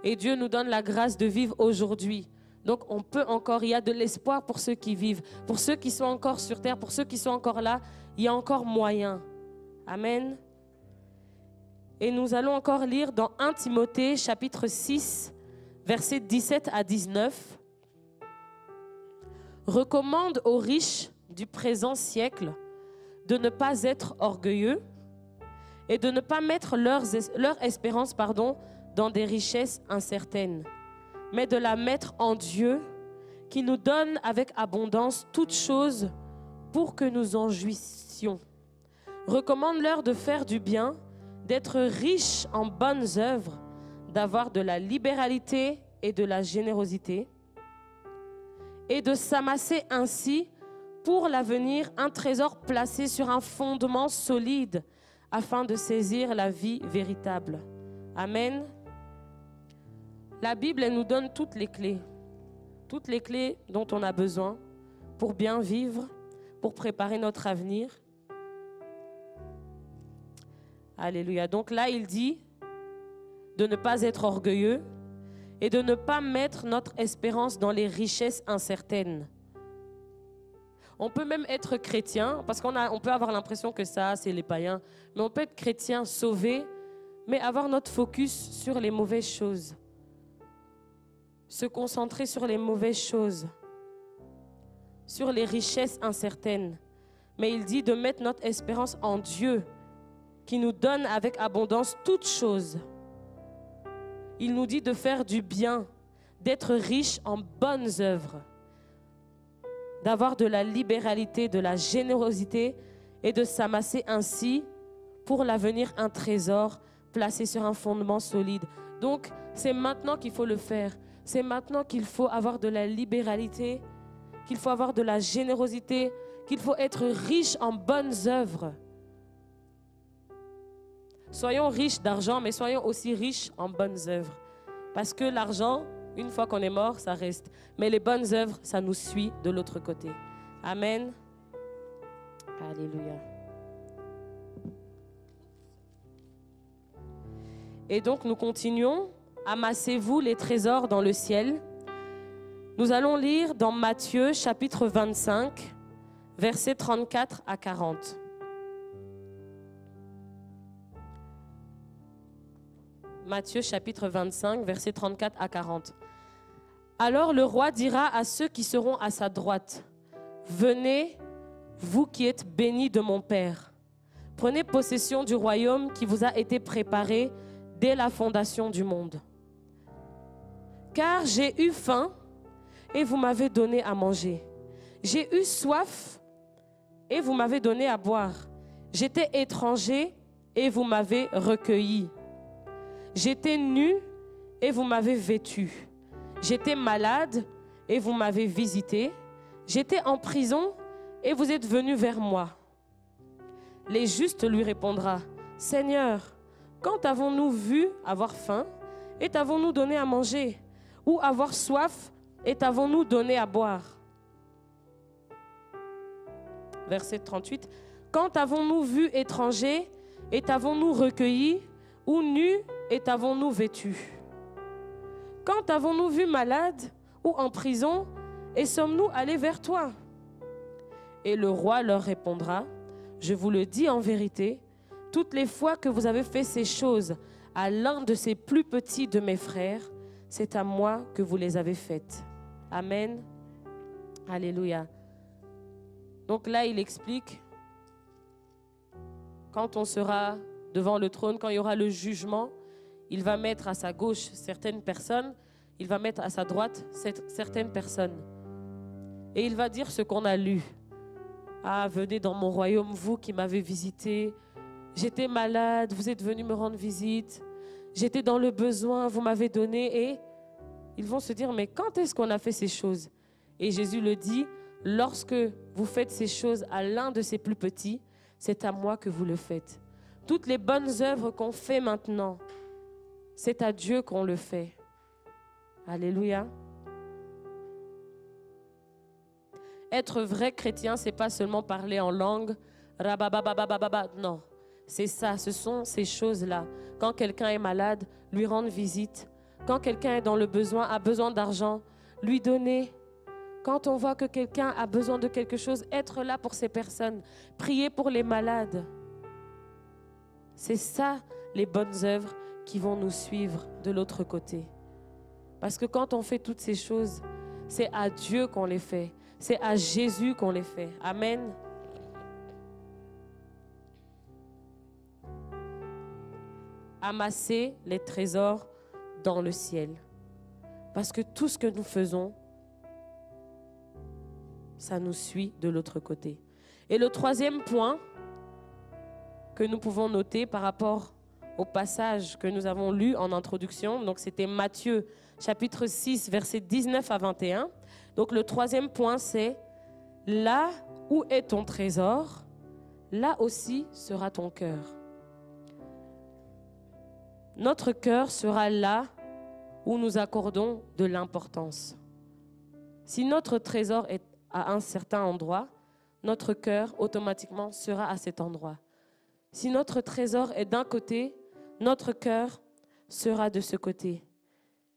Et Dieu nous donne la grâce de vivre aujourd'hui. Donc on peut encore, il y a de l'espoir pour ceux qui vivent, pour ceux qui sont encore sur terre, pour ceux qui sont encore là, il y a encore moyen. Amen. Et nous allons encore lire dans 1 Timothée chapitre 6, versets 17 à 19. Recommande aux riches du présent siècle de ne pas être orgueilleux et de ne pas mettre leur espérance dans des richesses incertaines, mais de la mettre en Dieu qui nous donne avec abondance toutes choses pour que nous en jouissions. Recommande-leur de faire du bien, d'être riches en bonnes œuvres, d'avoir de la libéralité et de la générosité, et de s'amasser ainsi pour l'avenir un trésor placé sur un fondement solide afin de saisir la vie véritable. Amen. La Bible, elle nous donne toutes les clés dont on a besoin pour bien vivre, pour préparer notre avenir. Alléluia. Donc là, il dit de ne pas être orgueilleux et de ne pas mettre notre espérance dans les richesses incertaines. On peut même être chrétien, parce qu'on peut avoir l'impression que ça, c'est les païens, mais on peut être chrétien, sauvé, mais avoir notre focus sur les mauvaises choses. Se concentrer sur les mauvaises choses, sur les richesses incertaines. Mais il dit de mettre notre espérance en Dieu, qui nous donne avec abondance toutes choses. Il nous dit de faire du bien, d'être riche en bonnes œuvres. d'avoir de la libéralité, de la générosité et de s'amasser ainsi pour l'avenir un trésor placé sur un fondement solide. Donc, c'est maintenant qu'il faut le faire. C'est maintenant qu'il faut avoir de la libéralité, qu'il faut avoir de la générosité, qu'il faut être riche en bonnes œuvres. Soyons riches d'argent, mais soyons aussi riches en bonnes œuvres. Parce que l'argent, une fois qu'on est mort, ça reste. Mais les bonnes œuvres, ça nous suit de l'autre côté. Amen. Alléluia. Et donc, nous continuons. Amassez-vous les trésors dans le ciel. Nous allons lire dans Matthieu, chapitre 25, versets 34 à 40. Matthieu, chapitre 25, versets 34 à 40. Alors le roi dira à ceux qui seront à sa droite, « Venez, vous qui êtes bénis de mon Père. Prenez possession du royaume qui vous a été préparé dès la fondation du monde. Car j'ai eu faim et vous m'avez donné à manger. J'ai eu soif et vous m'avez donné à boire. J'étais étranger et vous m'avez recueilli. J'étais nu et vous m'avez vêtu. J'étais malade et vous m'avez visité. J'étais en prison et vous êtes venu vers moi. » Les justes lui répondra, « Seigneur, quand avons-nous vu avoir faim et t'avons-nous donné à manger? Ou avoir soif et t'avons-nous donné à boire? » Verset 38. « Quand avons-nous vu étranger et t'avons-nous recueilli? Ou nu et t'avons-nous vêtu? Quand avons-nous vu malade ou en prison et sommes-nous allés vers toi? » Et le roi leur répondra, « Je vous le dis en vérité, toutes les fois que vous avez fait ces choses à l'un de ces plus petits de mes frères, c'est à moi que vous les avez faites. » Amen. Alléluia. Donc là, il explique, quand on sera devant le trône, quand il y aura le jugement, il va mettre à sa gauche certaines personnes, il va mettre à sa droite certaines personnes. Et il va dire ce qu'on a lu. « Ah, venez dans mon royaume, vous qui m'avez visité. J'étais malade, vous êtes venus me rendre visite. J'étais dans le besoin, vous m'avez donné. » Et ils vont se dire, mais quand est-ce qu'on a fait ces choses? Et Jésus le dit, lorsque vous faites ces choses à l'un de ces plus petits, c'est à moi que vous le faites. Toutes les bonnes œuvres qu'on fait maintenant, c'est à Dieu qu'on le fait. Alléluia. Être vrai chrétien, c'est pas seulement parler en langue, non. C'est ça, ce sont ces choses-là. Quand quelqu'un est malade, lui rendre visite. Quand quelqu'un est dans le besoin, a besoin d'argent, lui donner. Quand on voit que quelqu'un a besoin de quelque chose, être là pour ces personnes. Prier pour les malades. C'est ça, les bonnes œuvres qui vont nous suivre de l'autre côté. Parce que quand on fait toutes ces choses, c'est à Dieu qu'on les fait. C'est à Jésus qu'on les fait. Amen. Amasser les trésors dans le ciel. Parce que tout ce que nous faisons, ça nous suit de l'autre côté. Et le troisième point que nous pouvons noter par rapport au passage que nous avons lu en introduction, donc c'était Matthieu chapitre 6, versets 19 à 21. Donc le troisième point, c'est « Là où est ton trésor, là aussi sera ton cœur. » Notre cœur sera là où nous accordons de l'importance. Si notre trésor est à un certain endroit, notre cœur automatiquement sera à cet endroit. Si notre trésor est d'un côté, notre cœur sera de ce côté.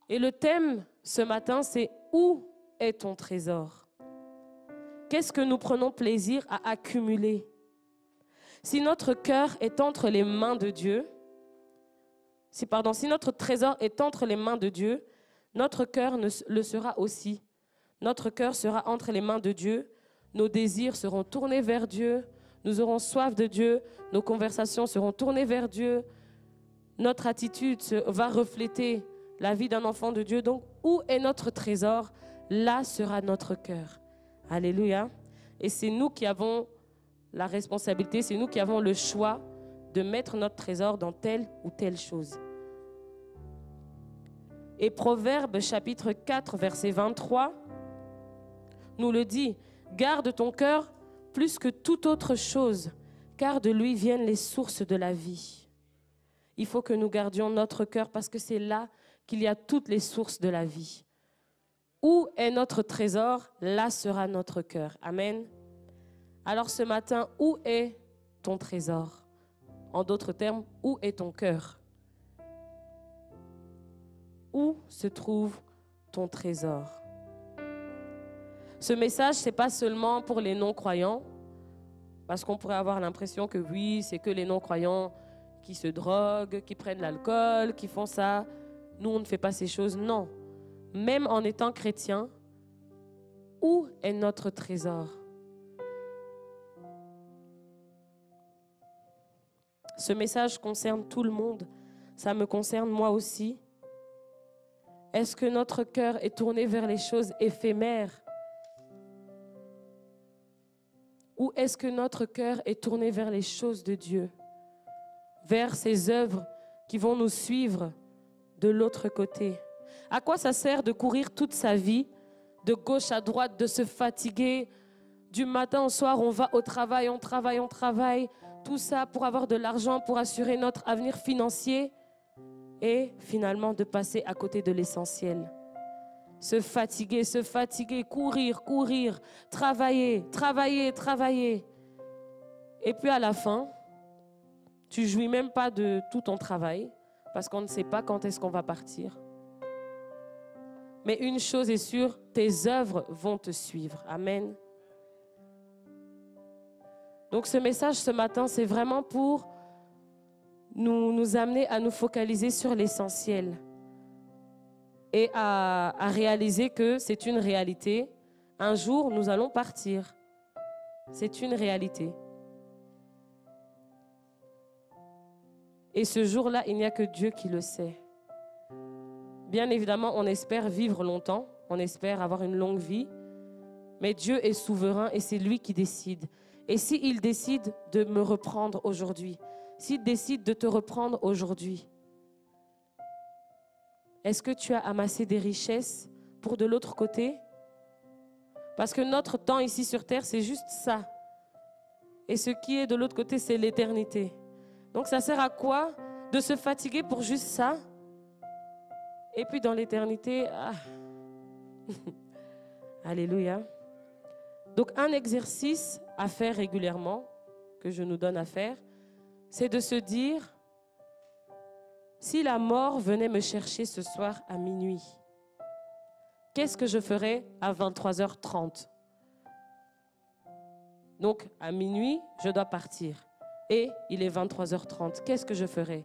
Et le thème ce matin, c'est « Où est ton trésor ?» Qu'est-ce que nous prenons plaisir à accumuler? Si notre cœur est entre les mains de Dieu, si notre trésor est entre les mains de Dieu, notre cœur le sera aussi. Notre cœur sera entre les mains de Dieu, nos désirs seront tournés vers Dieu, nous aurons soif de Dieu, nos conversations seront tournées vers Dieu, notre attitude va refléter la vie d'un enfant de Dieu. Donc, où est notre trésor? Là sera notre cœur. Alléluia. Et c'est nous qui avons la responsabilité, c'est nous qui avons le choix de mettre notre trésor dans telle ou telle chose. Et Proverbes chapitre 4, verset 23, nous le dit, « Garde ton cœur plus que toute autre chose, car de lui viennent les sources de la vie. » Il faut que nous gardions notre cœur parce que c'est là qu'il y a toutes les sources de la vie. Où est notre trésor, là sera notre cœur. Amen. Alors ce matin, où est ton trésor? En d'autres termes, où est ton cœur? Où se trouve ton trésor? Ce message, ce n'est pas seulement pour les non-croyants, parce qu'on pourrait avoir l'impression que oui, c'est que les non-croyants qui se droguent, qui prennent l'alcool, qui font ça. Nous, on ne fait pas ces choses. Non. Même en étant chrétien, où est notre trésor? Ce message concerne tout le monde. Ça me concerne moi aussi. Est-ce que notre cœur est tourné vers les choses éphémères? Ou est-ce que notre cœur est tourné vers les choses de Dieu? Vers ses œuvres qui vont nous suivre de l'autre côté? À quoi ça sert de courir toute sa vie, de gauche à droite, de se fatiguer? Du matin au soir, on va au travail, on travaille. Tout ça pour avoir de l'argent, pour assurer notre avenir financier. Et finalement de passer à côté de l'essentiel. Se fatiguer, courir, travailler. Et puis à la fin, tu jouis même pas de tout ton travail parce qu'on ne sait pas quand est-ce qu'on va partir. Mais une chose est sûre, tes œuvres vont te suivre. Amen. Donc ce message ce matin, c'est vraiment pour nous amener à nous focaliser sur l'essentiel et à réaliser que c'est une réalité. Un jour, nous allons partir. C'est une réalité. Et ce jour-là, il n'y a que Dieu qui le sait. Bien évidemment, on espère vivre longtemps, on espère avoir une longue vie, mais Dieu est souverain et c'est lui qui décide. Et s'il décide de me reprendre aujourd'hui, s'il décide de te reprendre aujourd'hui, est-ce que tu as amassé des richesses pour de l'autre côté? Parce que notre temps ici sur terre, c'est juste ça. Et ce qui est de l'autre côté, c'est l'éternité. Donc ça sert à quoi de se fatiguer pour juste ça? Et puis dans l'éternité, Alléluia. Donc un exercice à faire régulièrement, que je nous donne à faire, c'est de se dire, si la mort venait me chercher ce soir à minuit, qu'est-ce que je ferais à 23h30? Donc à minuit, je dois partir. Et il est 23h30. Qu'est-ce que je ferais?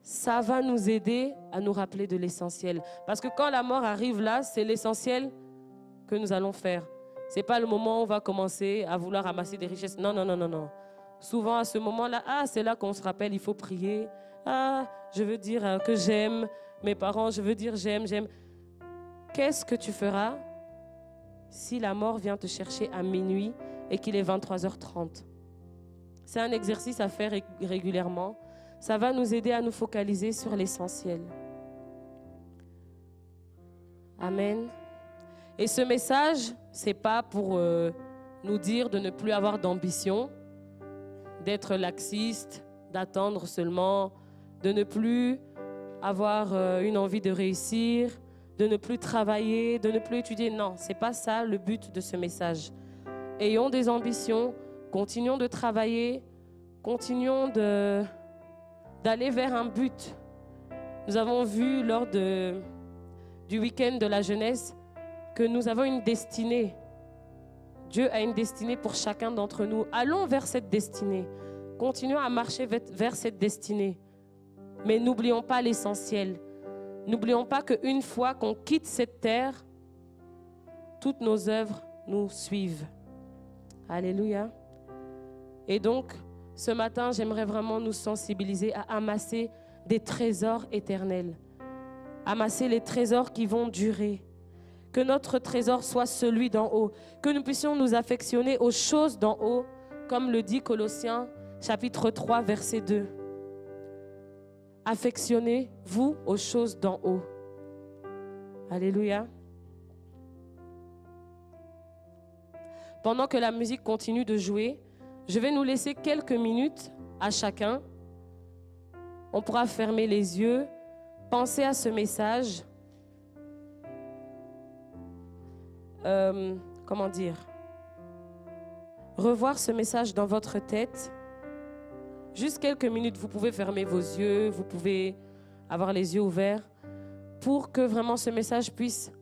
Ça va nous aider à nous rappeler de l'essentiel. Parce que quand la mort arrive là, c'est l'essentiel que nous allons faire. Ce n'est pas le moment où on va commencer à vouloir amasser des richesses. Non. Souvent, à ce moment-là, c'est là qu'on se rappelle, il faut prier. Je veux dire que j'aime mes parents, je veux dire j'aime. Qu'est-ce que tu feras si la mort vient te chercher à minuit et qu'il est 23h30? C'est un exercice à faire régulièrement. Ça va nous aider à nous focaliser sur l'essentiel. Amen. Et ce message, ce n'est pas pour nous dire de ne plus avoir d'ambition, d'être laxiste, d'attendre seulement, de ne plus avoir une envie de réussir, de ne plus travailler, de ne plus étudier. Non, ce n'est pas ça le but de ce message. Ayons des ambitions, continuons de travailler, continuons d'aller vers un but. Nous avons vu lors du week-end de la jeunesse que nous avons une destinée. Dieu a une destinée pour chacun d'entre nous. Allons vers cette destinée. Continuons à marcher vers cette destinée. Mais n'oublions pas l'essentiel. N'oublions pas qu'une fois qu'on quitte cette terre, toutes nos œuvres nous suivent. Alléluia. Et donc, ce matin, j'aimerais vraiment nous sensibiliser à amasser des trésors éternels. Amasser les trésors qui vont durer. que notre trésor soit celui d'en haut, que nous puissions nous affectionner aux choses d'en haut, comme le dit Colossiens chapitre 3, verset 2. Affectionnez-vous aux choses d'en haut. Alléluia. Pendant que la musique continue de jouer, je vais nous laisser quelques minutes à chacun. On pourra fermer les yeux, penser à ce message. Comment dire? Revoir ce message dans votre tête. Juste quelques minutes, vous pouvez fermer vos yeux, vous pouvez avoir les yeux ouverts pour que vraiment ce message puisse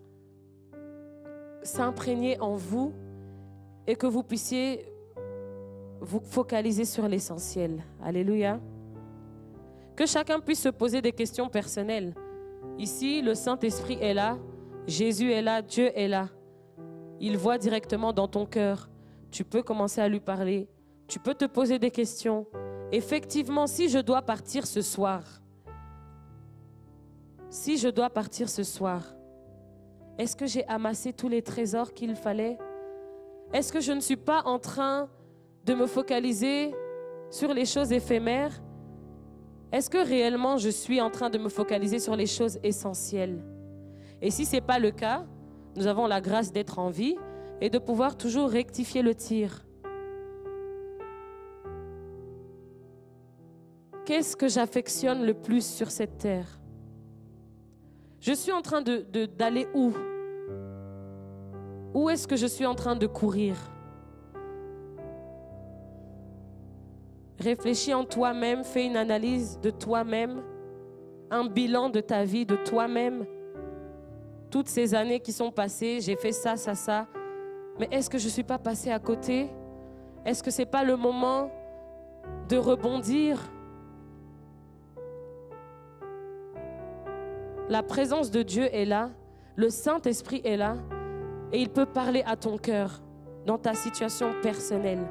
s'imprégner en vous et que vous puissiez vous focaliser sur l'essentiel. Alléluia. Que chacun puisse se poser des questions personnelles. Ici, le Saint-Esprit est là, Jésus est là, Dieu est là. Il voit directement dans ton cœur. Tu peux commencer à lui parler. Tu peux te poser des questions. Effectivement, si je dois partir ce soir, est-ce que j'ai amassé tous les trésors qu'il fallait? Est-ce que je ne suis pas en train de me focaliser sur les choses éphémères? Est-ce que réellement je suis en train de me focaliser sur les choses essentielles? Et si ce n'est pas le cas, nous avons la grâce d'être en vie et de pouvoir toujours rectifier le tir. Qu'est-ce que j'affectionne le plus sur cette terre? Je suis en train d'aller où? Où est-ce que je suis en train de courir? Réfléchis en toi-même, fais une analyse de toi-même, un bilan de ta vie, de toi-même. Toutes ces années qui sont passées, j'ai fait ça, ça, ça. Mais est-ce que je ne suis pas passée à côté? Est-ce que ce n'est pas le moment de rebondir? La présence de Dieu est là, le Saint-Esprit est là et il peut parler à ton cœur dans ta situation personnelle.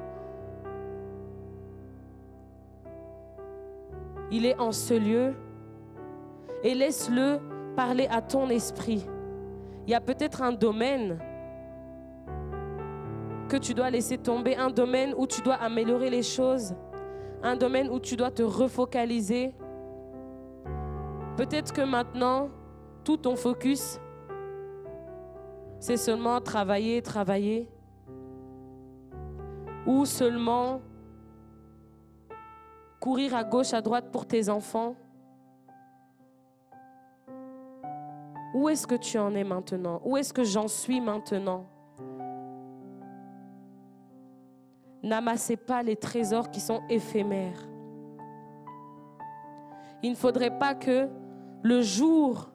Il est en ce lieu et laisse-le parler à ton esprit. Il y a peut-être un domaine que tu dois laisser tomber, un domaine où tu dois améliorer les choses, un domaine où tu dois te refocaliser. Peut-être que maintenant, tout ton focus, c'est seulement travailler, travailler, ou seulement courir à gauche, à droite pour tes enfants. Où est-ce que tu en es maintenant? Où est-ce que j'en suis maintenant? N'amassez pas les trésors qui sont éphémères. Il ne faudrait pas que le jour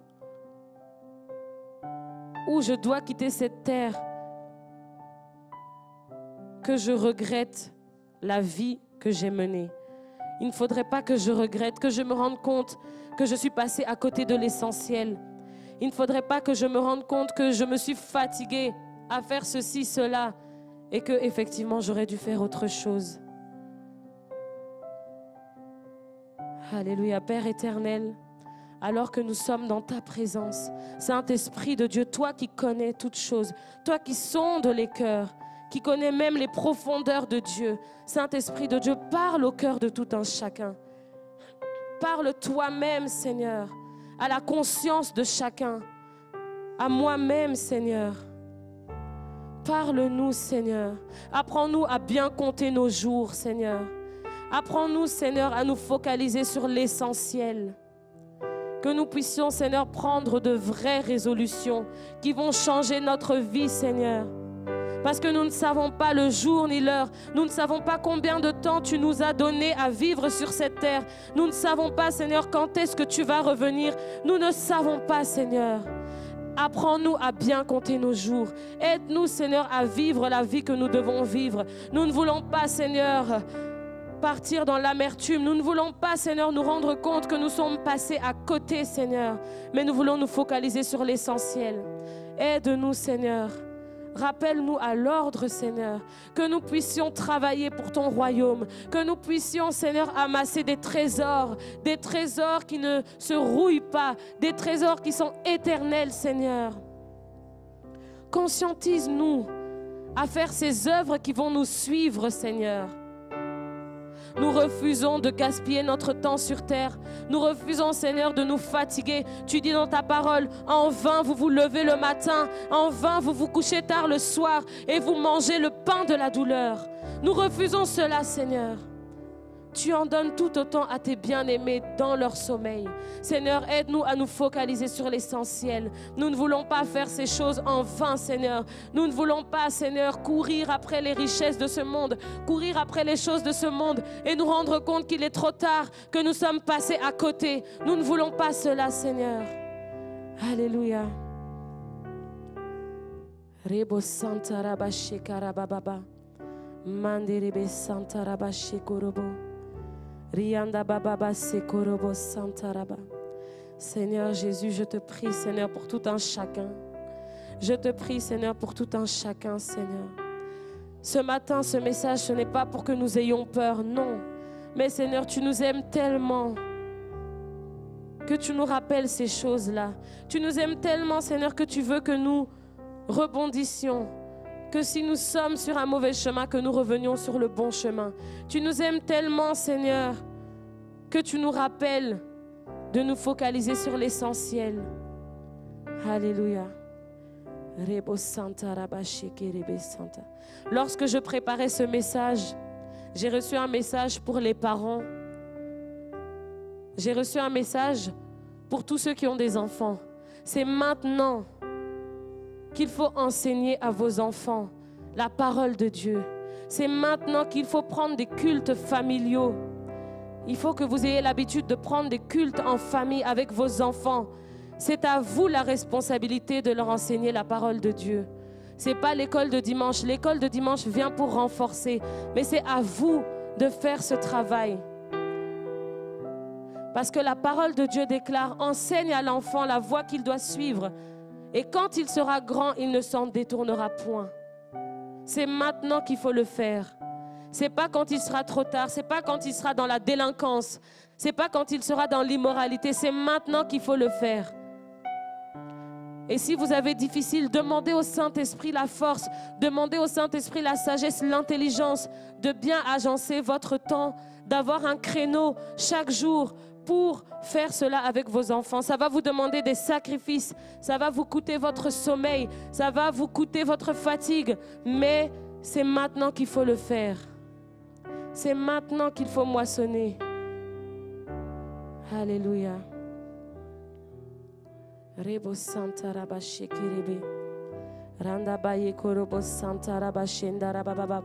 où je dois quitter cette terre, que je regrette la vie que j'ai menée. Il ne faudrait pas que je regrette, que je me rende compte que je suis passée à côté de l'essentiel. Il ne faudrait pas que je me rende compte que je me suis fatiguée à faire ceci, cela, et que effectivement j'aurais dû faire autre chose. Alléluia, Père éternel, alors que nous sommes dans ta présence, Saint-Esprit de Dieu, toi qui connais toutes choses, toi qui sondes les cœurs, qui connais même les profondeurs de Dieu, Saint-Esprit de Dieu, parle au cœur de tout un chacun. Parle toi-même, Seigneur, à la conscience de chacun, à moi-même, Seigneur. Parle-nous, Seigneur. Apprends-nous à bien compter nos jours, Seigneur. Apprends-nous, Seigneur, à nous focaliser sur l'essentiel. Que nous puissions, Seigneur, prendre de vraies résolutions qui vont changer notre vie, Seigneur. Parce que nous ne savons pas le jour ni l'heure. Nous ne savons pas combien de temps tu nous as donné à vivre sur cette terre. Nous ne savons pas, Seigneur, quand est-ce que tu vas revenir. Nous ne savons pas, Seigneur. Apprends-nous à bien compter nos jours. Aide-nous, Seigneur, à vivre la vie que nous devons vivre. Nous ne voulons pas, Seigneur, partir dans l'amertume. Nous ne voulons pas, Seigneur, nous rendre compte que nous sommes passés à côté, Seigneur. Mais nous voulons nous focaliser sur l'essentiel. Aide-nous, Seigneur. Rappelle-nous à l'ordre, Seigneur, que nous puissions travailler pour ton royaume, que nous puissions, Seigneur, amasser des trésors qui ne se rouillent pas, des trésors qui sont éternels, Seigneur. Conscientise-nous à faire ces œuvres qui vont nous suivre, Seigneur. Nous refusons de gaspiller notre temps sur terre. Nous refusons, Seigneur, de nous fatiguer. Tu dis dans ta parole, en vain vous vous levez le matin, en vain vous vous couchez tard le soir et vous mangez le pain de la douleur. Nous refusons cela, Seigneur. Tu en donnes tout autant à tes bien-aimés dans leur sommeil. Seigneur, aide-nous à nous focaliser sur l'essentiel. Nous ne voulons pas faire ces choses en vain, Seigneur. Nous ne voulons pas, Seigneur, courir après les richesses de ce monde, courir après les choses de ce monde et nous rendre compte qu'il est trop tard, que nous sommes passés à côté. Nous ne voulons pas cela, Seigneur. Alléluia. Rebo Santa Rabashi Karababa. Manderebe Santa Rabashi Korobo. Rianda Bababa Sekorobo Santaraba. Seigneur Jésus, je te prie, Seigneur, pour tout un chacun. Je te prie, Seigneur, pour tout un chacun, Seigneur. Ce matin, ce message, ce n'est pas pour que nous ayons peur, non. Mais Seigneur, tu nous aimes tellement que tu nous rappelles ces choses-là. Tu nous aimes tellement, Seigneur, que tu veux que nous rebondissions. Que si nous sommes sur un mauvais chemin, que nous revenions sur le bon chemin. Tu nous aimes tellement, Seigneur, que tu nous rappelles de nous focaliser sur l'essentiel. Alléluia. Lorsque je préparais ce message, j'ai reçu un message pour les parents. J'ai reçu un message pour tous ceux qui ont des enfants. C'est maintenant qu'il faut enseigner à vos enfants la parole de Dieu. C'est maintenant qu'il faut prendre des cultes familiaux. Il faut que vous ayez l'habitude de prendre des cultes en famille avec vos enfants. C'est à vous la responsabilité de leur enseigner la parole de Dieu. Ce n'est pas l'école de dimanche. L'école de dimanche vient pour renforcer. Mais c'est à vous de faire ce travail. Parce que la parole de Dieu déclare, enseigne à l'enfant la voie qu'il doit suivre. Et quand il sera grand, il ne s'en détournera point. C'est maintenant qu'il faut le faire. Ce n'est pas quand il sera trop tard. Ce n'est pas quand il sera dans la délinquance. Ce n'est pas quand il sera dans l'immoralité. C'est maintenant qu'il faut le faire. Et si vous avez difficile, demandez au Saint-Esprit la force. Demandez au Saint-Esprit la sagesse, l'intelligence de bien agencer votre temps, d'avoir un créneau chaque jour pour faire cela avec vos enfants. Ça va vous demander des sacrifices, ça va vous coûter votre sommeil, ça va vous coûter votre fatigue, mais c'est maintenant qu'il faut le faire. C'est maintenant qu'il faut moissonner. Alléluia. Rebo Santa Rabashi Kirebe. Randa Baye Korobo Santa Rabashenda Rabababa.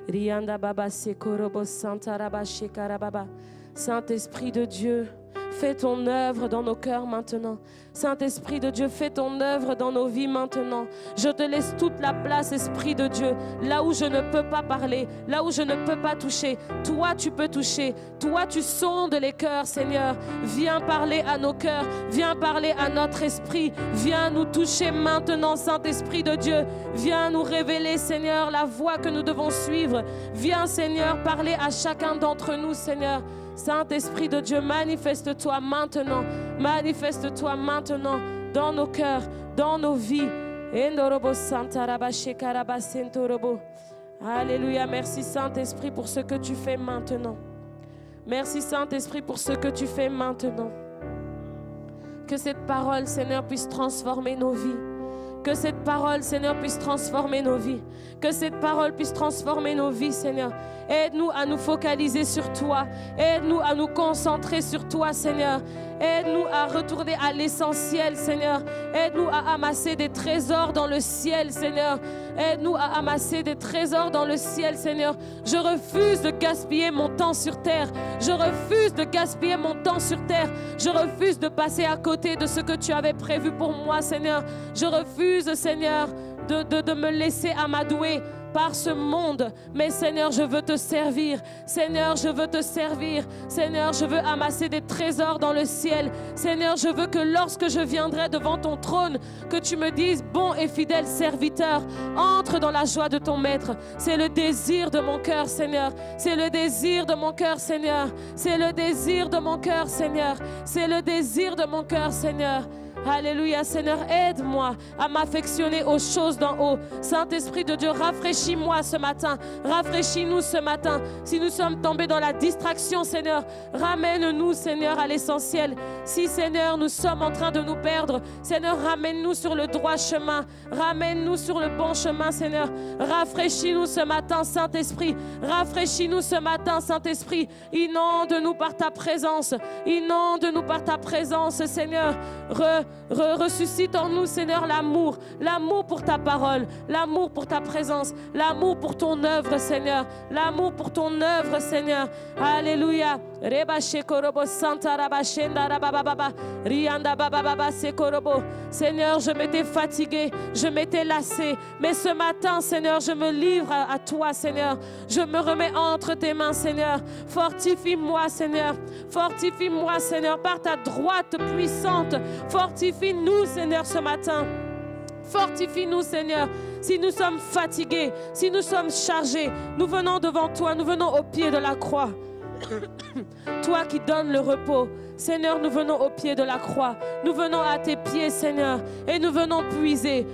Rianda Baba Sekorobo Santa Rabashi Karababa. Saint-Esprit de Dieu, fais ton œuvre dans nos cœurs maintenant. Saint-Esprit de Dieu, fais ton œuvre dans nos vies maintenant. Je te laisse toute la place, Esprit de Dieu. Là où je ne peux pas parler, là où je ne peux pas toucher, toi tu peux toucher. Toi tu sondes les cœurs, Seigneur. Viens parler à nos cœurs, viens parler à notre esprit. Viens nous toucher maintenant, Saint-Esprit de Dieu. Viens nous révéler, Seigneur, la voie que nous devons suivre. Viens, Seigneur, parler à chacun d'entre nous, Seigneur. Saint-Esprit de Dieu, manifeste-toi maintenant. Manifeste-toi maintenant dans nos cœurs, dans nos vies. Alléluia. Merci Saint-Esprit pour ce que tu fais maintenant. Merci Saint-Esprit pour ce que tu fais maintenant. Que cette parole, Seigneur, puisse transformer nos vies. Que cette parole, Seigneur, puisse transformer nos vies. Que cette parole puisse transformer nos vies, Seigneur. Aide-nous à nous focaliser sur toi. Aide-nous à nous concentrer sur toi, Seigneur. Aide-nous à retourner à l'essentiel, Seigneur. Aide-nous à amasser des trésors dans le ciel, Seigneur. Aide-nous à amasser des trésors dans le ciel, Seigneur. Je refuse de gaspiller mon temps sur terre. Je refuse de gaspiller mon temps sur terre. Je refuse de passer à côté de ce que tu avais prévu pour moi, Seigneur. Je refuse, Seigneur, de me laisser amadouer par ce monde. Mais Seigneur, je veux te servir. Seigneur, je veux te servir. Seigneur, je veux amasser des trésors dans le ciel. Seigneur, je veux que lorsque je viendrai devant ton trône, que tu me dises, bon et fidèle serviteur, entre dans la joie de ton maître. C'est le désir de mon cœur, Seigneur. C'est le désir de mon cœur, Seigneur. C'est le désir de mon cœur, Seigneur. C'est le désir de mon cœur, Seigneur. Alléluia, Seigneur, aide-moi à m'affectionner aux choses d'en haut. Saint-Esprit de Dieu, rafraîchis-moi ce matin. Rafraîchis-nous ce matin. Si nous sommes tombés dans la distraction, Seigneur, ramène-nous, Seigneur, à l'essentiel. Si, Seigneur, nous sommes en train de nous perdre, Seigneur, ramène-nous sur le droit chemin. Ramène-nous sur le bon chemin, Seigneur. Rafraîchis-nous ce matin, Saint-Esprit. Rafraîchis-nous ce matin, Saint-Esprit. Inonde-nous par ta présence. Inonde-nous par ta présence, Seigneur. Ressuscite en nous, Seigneur, l'amour. L'amour pour ta parole. L'amour pour ta présence. L'amour pour ton œuvre, Seigneur. L'amour pour ton œuvre, Seigneur. Alléluia. Seigneur, je m'étais fatigué, je m'étais lassé, mais ce matin, Seigneur, je me livre à toi, Seigneur. Je me remets entre tes mains, Seigneur. Fortifie-moi, Seigneur. Fortifie-moi, Seigneur, par ta droite puissante. Fortifie-nous, Seigneur, ce matin. Fortifie-nous, Seigneur. Si nous sommes fatigués, si nous sommes chargés, nous venons devant toi, nous venons au pied de la croix. Toi qui donnes le repos, Seigneur, nous venons au pied de la croix. Nous venons à tes pieds, Seigneur, et nous venons puiser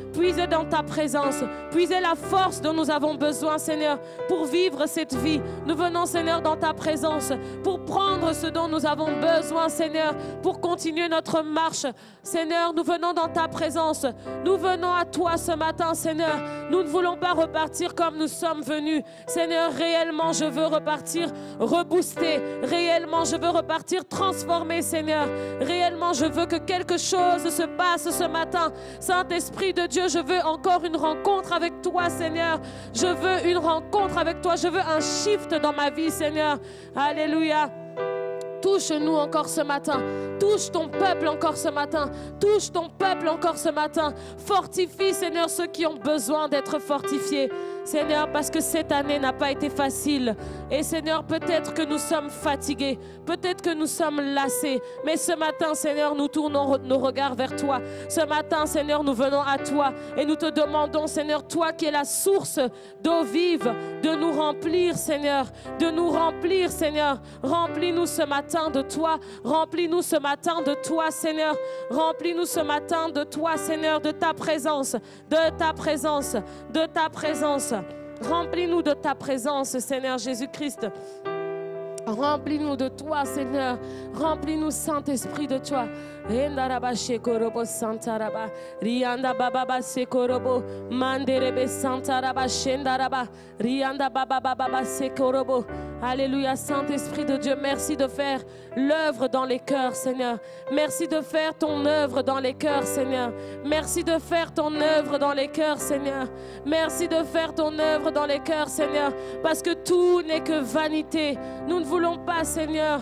dans ta présence, puiser la force dont nous avons besoin, Seigneur, pour vivre cette vie. Nous venons, Seigneur, dans ta présence, pour prendre ce dont nous avons besoin, Seigneur, pour continuer notre marche. Seigneur, nous venons dans ta présence. Nous venons à toi ce matin, Seigneur. Nous ne voulons pas repartir comme nous sommes venus. Seigneur, réellement, je veux repartir reboosté. Réellement, je veux repartir transformé, Seigneur. Réellement, je veux que quelque chose se passe ce matin. Saint-Esprit de Dieu, je veux encore une rencontre avec toi, Seigneur. Je veux une rencontre avec toi. Je veux un shift dans ma vie, Seigneur. Alléluia. Touche-nous encore ce matin. Touche ton peuple encore ce matin. Touche ton peuple encore ce matin. Fortifie, Seigneur, ceux qui ont besoin d'être fortifiés. Seigneur, parce que cette année n'a pas été facile. Et Seigneur, peut-être que nous sommes fatigués. Peut-être que nous sommes lassés. Mais ce matin, Seigneur, nous tournons nos regards vers toi. Ce matin, Seigneur, nous venons à toi. Et nous te demandons, Seigneur, toi qui es la source d'eau vive, de nous remplir, Seigneur. De nous remplir, Seigneur. Remplis-nous ce matin de toi. Remplis-nous ce matin de toi, Seigneur. Remplis-nous ce matin de toi, Seigneur, de ta présence. De ta présence. De ta présence. Remplis-nous de ta présence, Seigneur Jésus-Christ. Remplis-nous de toi, Seigneur. Remplis-nous, Saint-Esprit, de toi. Endaraba shekorobo santaraba rianda baba sekorobo manderebe santaraba shendaraba rianda baba sekorobo. Alléluia, Saint-Esprit de Dieu, merci de faire l'œuvre dans les cœurs, Seigneur. Merci de faire ton œuvre dans les cœurs, Seigneur. Merci de faire ton œuvre dans les cœurs, Seigneur. Merci de faire ton œuvre dans les cœurs, Seigneur, parce que tout n'est que vanité. Nous ne voulons pas, Seigneur.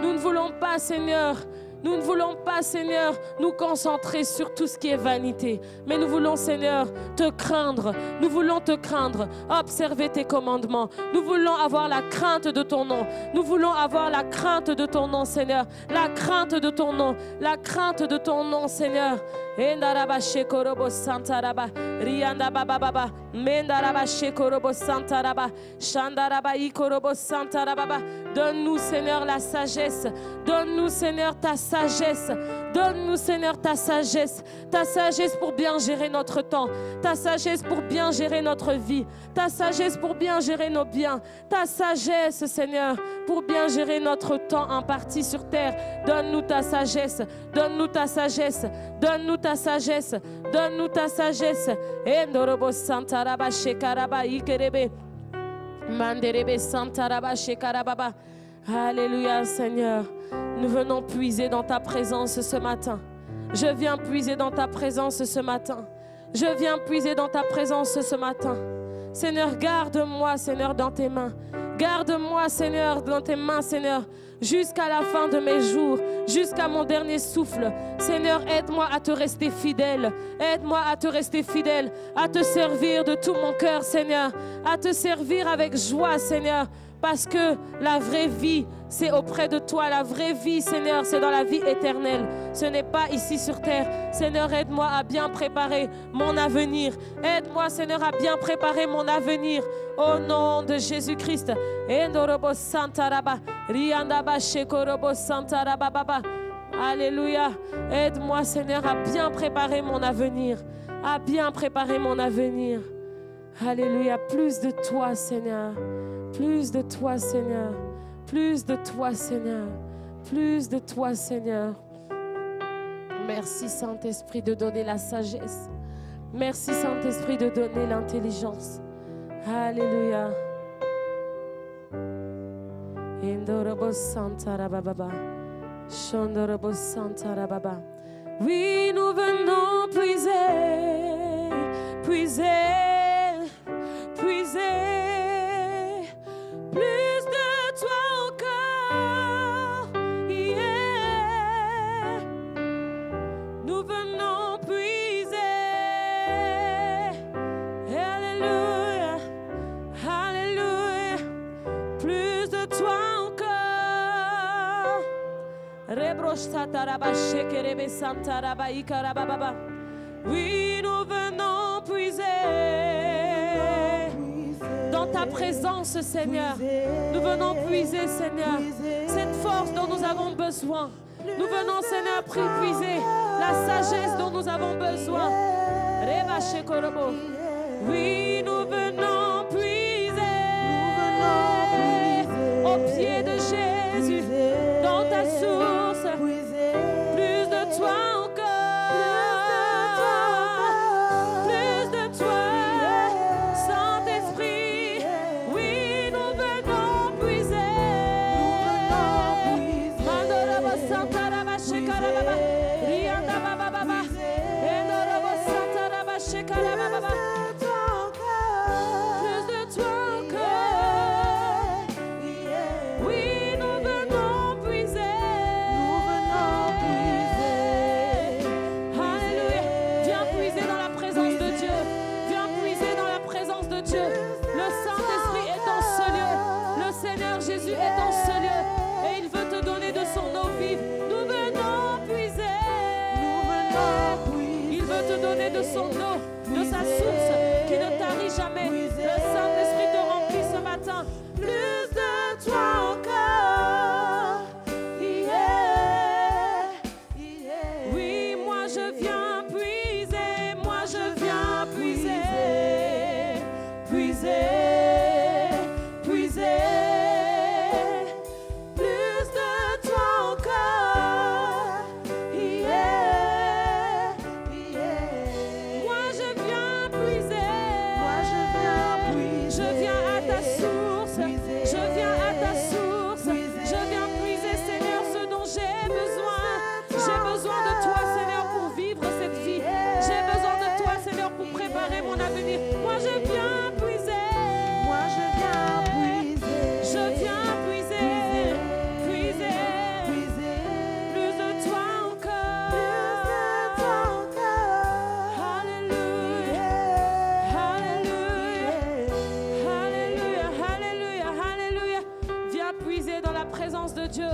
Nous ne voulons pas, Seigneur. Nous ne voulons pas, Seigneur, nous concentrer sur tout ce qui est vanité. Mais nous voulons, Seigneur, te craindre. Nous voulons te craindre, observer tes commandements. Nous voulons avoir la crainte de ton nom. Nous voulons avoir la crainte de ton nom, Seigneur. La crainte de ton nom. La crainte de ton nom, Seigneur. Endaraba shekorobo santaraba rianda baba baba mendaraba shekorobo santaraba shandaraba ikorobo santaraba. Donne-nous, Seigneur, la sagesse. Donne-nous, Seigneur, ta sagesse. Donne-nous, Seigneur, ta sagesse. Ta sagesse pour bien gérer notre temps. Ta sagesse pour bien gérer notre vie. Ta sagesse pour bien gérer nos biens. Ta sagesse, Seigneur, pour bien gérer notre temps imparti sur terre. Donne-nous ta sagesse. Donne-nous ta sagesse. Donne-nous ta sagesse. Donne-nous ta sagesse. Endorobo santaraba shekaraba ikerebe. Manderebe santaraba shekarababa. Alléluia, Seigneur. Nous venons puiser dans ta présence ce matin. Je viens puiser dans ta présence ce matin. Je viens puiser dans ta présence ce matin. Seigneur, garde-moi, Seigneur, dans tes mains. Garde-moi, Seigneur, dans tes mains, Seigneur, jusqu'à la fin de mes jours, jusqu'à mon dernier souffle. Seigneur, aide-moi à te rester fidèle. Aide-moi à te rester fidèle, à te servir de tout mon cœur, Seigneur, à te servir avec joie, Seigneur. Parce que la vraie vie, c'est auprès de toi. La vraie vie, Seigneur, c'est dans la vie éternelle. Ce n'est pas ici sur terre. Seigneur, aide-moi à bien préparer mon avenir. Aide-moi, Seigneur, à bien préparer mon avenir. Au nom de Jésus-Christ. Endorobo santaraba, riandaba shekorobo santaraba baba. Alléluia. Aide-moi, Seigneur, à bien préparer mon avenir. À bien préparer mon avenir. Alléluia. Plus de toi, Seigneur. Plus de toi, Seigneur. Plus de toi, Seigneur. Plus de toi, Seigneur. Merci, Saint-Esprit, de donner la sagesse. Merci, Saint-Esprit, de donner l'intelligence. Alléluia. Indorobo Santa Rababa. Shondorobo Santa Rababa. Oui, nous venons puiser, puiser, puiser. Plus de toi encore. Yeah. Nous venons puiser. Alléluia. Alléluia. Plus de toi encore. Oui, nous venons puiser dans ta présence, Seigneur. Nous venons puiser, Seigneur, cette force dont nous avons besoin. Nous venons, Seigneur, puiser la sagesse dont nous avons besoin. Oui, nous venons puiser au pied de Jésus, dans ta source. Plus de toi encore, plus de toi, Saint-Esprit. Oui, nous venons puiser. Mandorabo Santa Raba Shekarababa, Rianda Baba Baba, Endorabo Santa Raba Shekarababa. Plus de toi encore. Oui, nous venons puiser. Alléluia. Viens puiser dans la présence de Dieu. Viens puiser dans la présence de Dieu. Le Saint-Esprit est dans ce lieu. Le Seigneur Jésus est dans ce lieu. Et il veut te donner de son eau vive. Nous venons puiser. Il veut te donner de son eau, de sa source qui ne tarit jamais. Le Saint-Esprit te remplit ce matin. Plus de toi encore. Yeah. Oui, moi je viens puiser. Moi je viens puiser. Puiser. Puiser. Plus de toi encore. Yeah. Moi je viens puiser. Je viens à ta source. Je viens à ta source. Je viens puiser, Seigneur, ce dont j'ai besoin. J'ai besoin de toi, Seigneur, pour vivre cette vie. J'ai besoin de toi, Seigneur, pour préparer mon avenir. Moi je viens puiser. Je viens puiser. Puiser. Plus de toi encore. Alléluia. Alléluia. Alléluia. Alléluia. Alléluia. Viens puiser dans la présence de Dieu.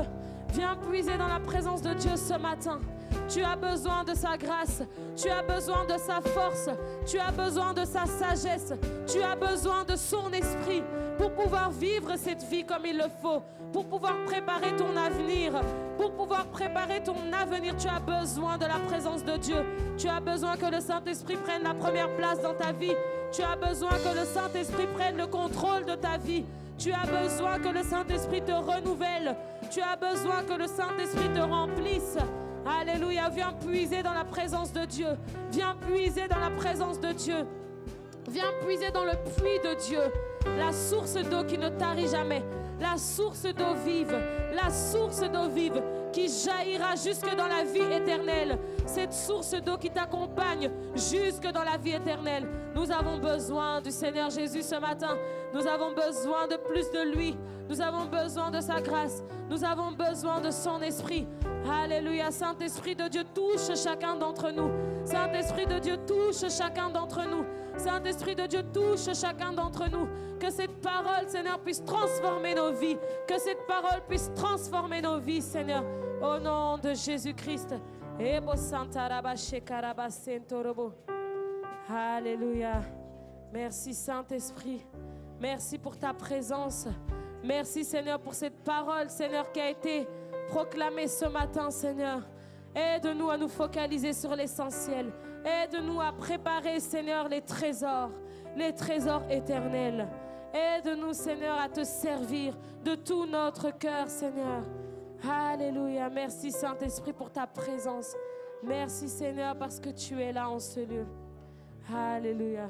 Viens puiser dans la présence de Dieu ce matin. Tu as besoin de sa grâce. Tu as besoin de sa force. Tu as besoin de sa sagesse. Tu as besoin de son esprit pour pouvoir vivre cette vie comme il le faut. Pour pouvoir préparer ton avenir. Pour pouvoir préparer ton avenir, tu as besoin de la présence de Dieu. Tu as besoin que le Saint-Esprit prenne la première place dans ta vie. Tu as besoin que le Saint-Esprit prenne le contrôle de ta vie. Tu as besoin que le Saint-Esprit te renouvelle. Tu as besoin que le Saint-Esprit te remplisse. Alléluia. Viens puiser dans la présence de Dieu. Viens puiser dans la présence de Dieu. Viens puiser dans le puits de Dieu. La source d'eau qui ne tarit jamais. La source d'eau vive. La source d'eau vive qui jaillira jusque dans la vie éternelle. Cette source d'eau qui t'accompagne jusque dans la vie éternelle. Nous avons besoin du Seigneur Jésus ce matin. Nous avons besoin de plus de lui. Nous avons besoin de sa grâce. Nous avons besoin de son esprit. Alléluia. Saint-Esprit de Dieu, touche chacun d'entre nous. Saint-Esprit de Dieu, touche chacun d'entre nous. Saint-Esprit de Dieu, touche chacun d'entre nous. Que cette parole, Seigneur, puisse transformer nos vies. Que cette parole puisse transformer nos vies, Seigneur. Au nom de Jésus-Christ. Alléluia. Merci, Saint-Esprit. Merci pour ta présence. Merci, Seigneur, pour cette parole, Seigneur, qui a été proclamée ce matin, Seigneur. Aide-nous à nous focaliser sur l'essentiel. Aide-nous à préparer, Seigneur, les trésors éternels. Aide-nous, Seigneur, à te servir de tout notre cœur, Seigneur. Alléluia. Merci, Saint-Esprit, pour ta présence. Merci, Seigneur, parce que tu es là en ce lieu. Alléluia.